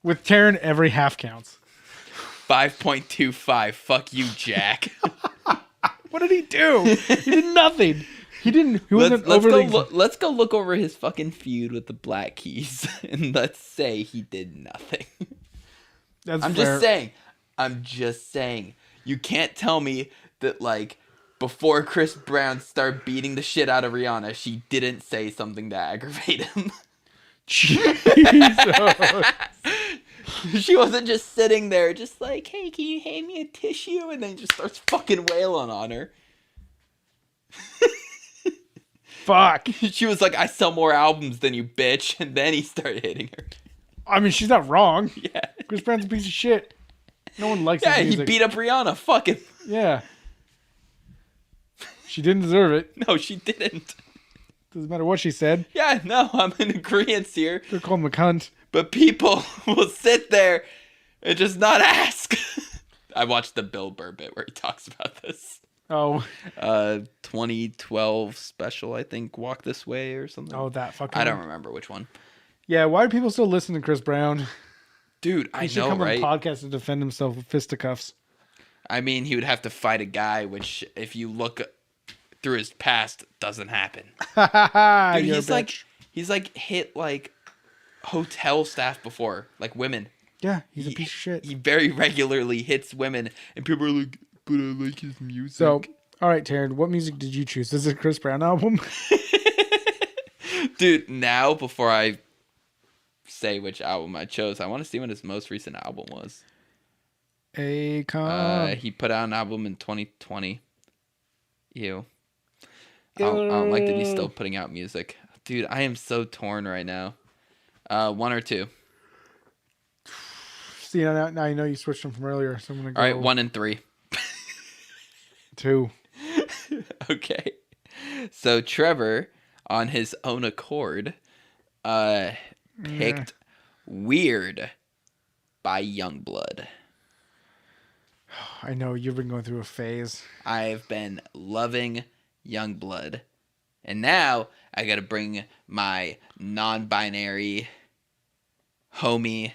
With Taryn, every half counts. 5.25. Fuck you, Jack. What did he do? He did nothing. Let's go look over his fucking feud with the Black Keys, and let's say he did nothing. I'm just saying. You can't tell me that, like, before Chris Brown started beating the shit out of Rihanna, she didn't say something to aggravate him. Jesus. She wasn't just sitting there just like, hey, can you hand me a tissue? And then just starts fucking wailing on her. Fuck. She was like, I sell more albums than you, bitch. And then he started hitting her. I mean, she's not wrong. Yeah. Chris Brown's a piece of shit. No one likes his music. Yeah, he beat up Rihanna. Fuck him. Yeah. She didn't deserve it. No, she didn't. Doesn't matter what she said. Yeah, no, I'm in agreement here. They're calling him a cunt. But people will sit there and just not ask. I watched the Bill Burr bit where he talks about this. Oh. 2012 special, I think, Walk This Way or something. Oh, that fucking I don't remember which one. Yeah, why do people still listen to Chris Brown? Dude, I know, right? He should come on a podcast to defend himself with fisticuffs. I mean, he would have to fight a guy, which, if you look through his past, doesn't happen. Dude, he's like hit like hotel staff before, like women. Yeah, he's a piece of shit. He very regularly hits women, and people are like, but I like his music. So, all right, Taryn, what music did you choose? Is it a Chris Brown album? Dude, now, before I say which album I chose, I want to see when his most recent album was. He put out an album in 2020. Ew. I don't like that he's still putting out music. Dude, I am so torn right now. 1 or 2. See, now you know you switched them from earlier, so I'm going to go... All right, 1 and 3. 2. Okay. So Trevor, on his own accord, picked Weird by Youngblood. I know, you've been going through a phase. I've been loving Youngblood. And now I got to bring my non-binary homie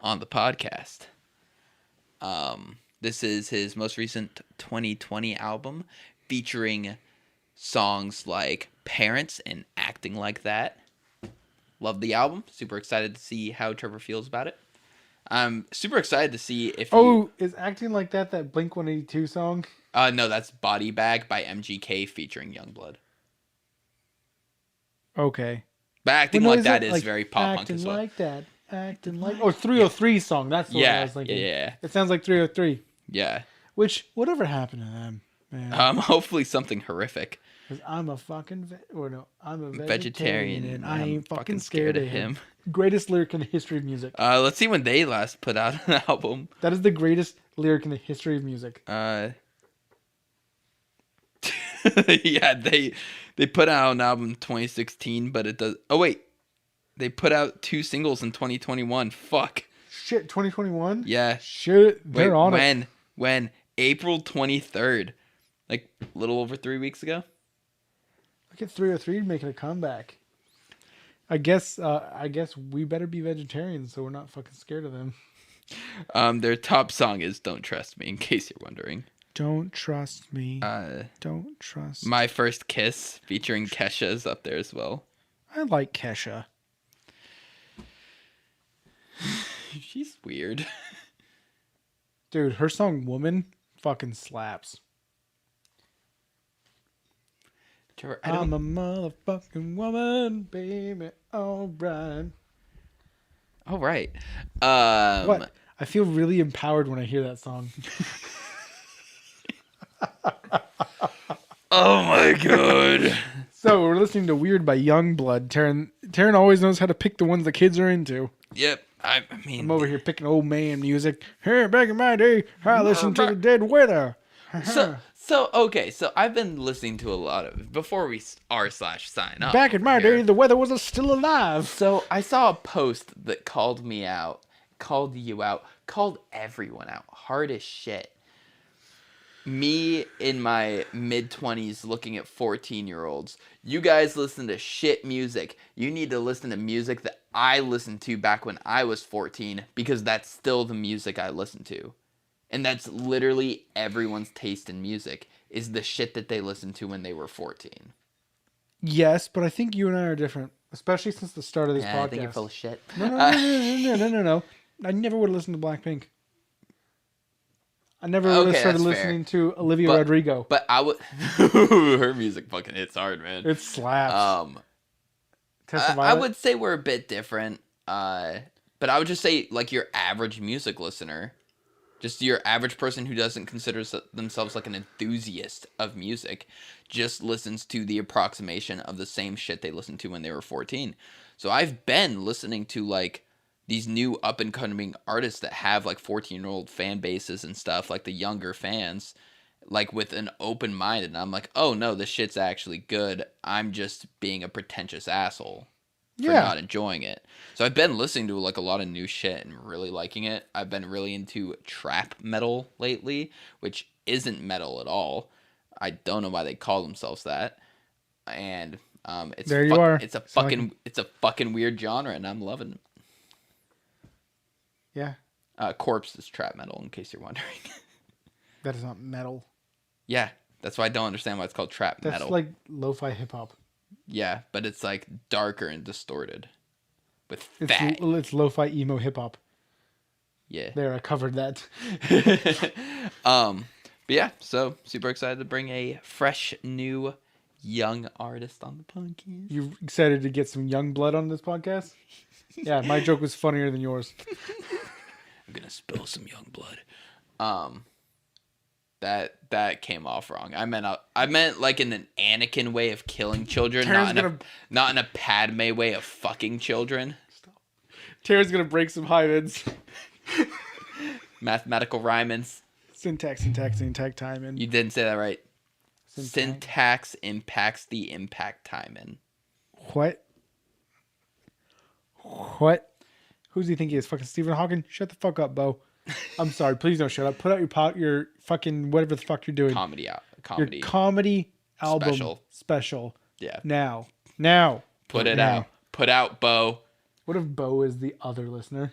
on the podcast. This is his most recent 2020 album featuring songs like Parents and Acting Like That. Love the album. Super excited to see how Trevor feels about it. I'm super excited to see if Oh, is Acting Like That Blink-182 song? No, that's Body Bag by MGK featuring Youngblood. Okay. But Acting Well, no, Like That it, is very pop punk Acting as well. Like That. Acting like... Oh, 303 song. That's the one I was thinking. Yeah. It sounds like 303. Yeah. Which, whatever happened to them, man? Hopefully something horrific. Because I'm a fucking... I'm a Vegetarian, and I ain't fucking scared of him. Greatest lyric in the history of music. Let's see when they last put out an album. That is the greatest lyric in the history of music. Yeah, they put out an album in 2016, but it does. Oh wait, they put out 2 singles in 2021. Fuck. Shit, 2021. Yeah. Shit, they're on it. When April 23rd, like a little over 3 weeks ago. Look at 303 making a comeback. I guess we better be vegetarians so we're not fucking scared of them. Their top song is "Don't Trust Me," in case you're wondering. Don't trust me. Don't trust. My First Kiss featuring Kesha is up there as well. I like Kesha. She's weird. Dude, her song "Woman" fucking slaps. I'm a motherfucking woman, baby. All right. All right. What? I feel really empowered when I hear that song. Oh my god. So we're listening to "Weird" by Youngblood. Taryn always knows how to pick the ones the kids are into. Yep. I mean, I'm over here picking old man music. Hey, back in my day, I listened to the Dead Weather. Okay, so I've been listening to a lot of before we r/sign up. Back in my day, the weather was still alive. So I saw a post that called me out, called you out, called everyone out, hard as shit. Me in my mid-20s looking at 14-year-olds. You guys listen to shit music. You need to listen to music that I listened to back when I was 14 because that's still the music I listen to. And that's literally everyone's taste in music is the shit that they listened to when they were 14. Yes, but I think you and I are different, especially since the start of this podcast. I think you're full of shit. No. I never would have listened to Blackpink. I never would have started listening to Olivia Rodrigo. But I would. Her music fucking hits hard, man. It slaps. I would say we're a bit different. But I would just say, like, your average music listener, just your average person who doesn't consider themselves like an enthusiast of music, just listens to the approximation of the same shit they listened to when they were 14. So I've been listening to, like, these new up-and-coming artists that have, like, 14-year-old fan bases and stuff, like the younger fans, like, with an open mind. And I'm like, oh, no, this shit's actually good. I'm just being a pretentious asshole for not enjoying it. So I've been listening to, like, a lot of new shit and really liking it. I've been really into trap metal lately, which isn't metal at all. I don't know why they call themselves that. And it's It's a fucking weird genre, and I'm loving it. Yeah. Corpse is trap metal, in case you're wondering. That is not metal. Yeah, that's why I don't understand why it's called trap metal. That's like lo-fi hip-hop. Yeah, but it's like darker and distorted. With It's lo-fi emo hip-hop. Yeah. There, I covered that. But yeah, so super excited to bring a fresh, new, young artist on the podcast. You excited to get some young blood on this podcast? Yeah, my joke was funnier than yours. I'm gonna spill some young blood. That came off wrong. I meant like in an Anakin way of killing children, not in a Padme way of fucking children. Stop. Tara's gonna break some hyphens. Mathematical rhymings. Syntax, timing. You didn't say that right. Syntax impacts the impact timing. What? Who does he think he is? Fucking Stephen Hawking? Shut the fuck up, Bo. I'm sorry. Please don't shut up. Put out your fucking whatever the fuck you're doing. Comedy. Your comedy album special. Yeah. Now. Put it out. Put out, Bo. What if Bo is the other listener?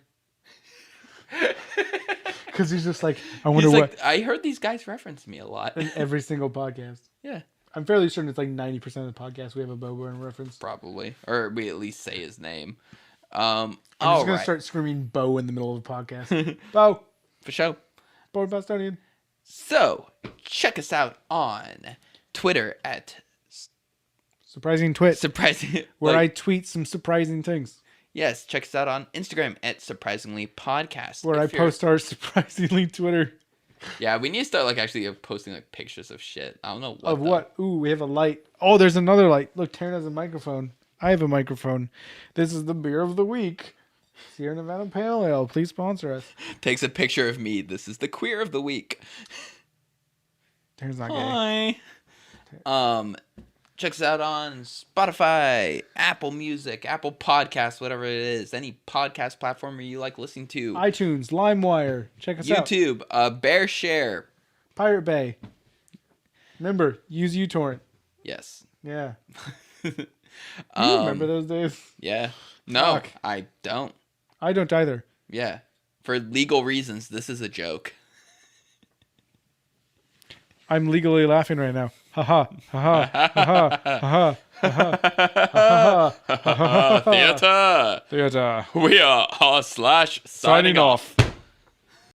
Because he's just like, I wonder what. I heard these guys reference me a lot in every single podcast. Yeah. I'm fairly certain it's like 90% of the podcast we have a Bo Burnham reference. Probably. Or we at least say his name. I'm just All gonna right. start screaming "Bo" in the middle of the podcast. Bo, For sure. Bo Bostonian. So, check us out on Twitter at Surprising twit, Surprising. where I tweet some surprising things. Yes, check us out on Instagram at Surprisingly Podcast. Where I post our surprisingly Twitter Yeah, we need to start actually posting pictures of shit. I don't know what. of what? Ooh, we have a light. Oh, there's another light. Look, Taryn has a microphone. I have a microphone. This is the beer of the week. Sierra Nevada Pale Ale. Please sponsor us. Takes a picture of me. This is the queer of the week. Taryn's not gay. Hi. Check us out on Spotify, Apple Music, Apple Podcasts, whatever it is. Any podcast platform you like listening to. iTunes, LimeWire. Check us out. YouTube, Bear Share. Pirate Bay. Remember, use uTorrent. Yes. Yeah. You remember those days? Yeah. No, Fuck. I don't. I don't either. Yeah. For legal reasons, this is a joke. I'm legally laughing right now. Ha ha. Ha ha. Ha ha. Ha ha. Ha ha. Theater. Theater. We are /signing off.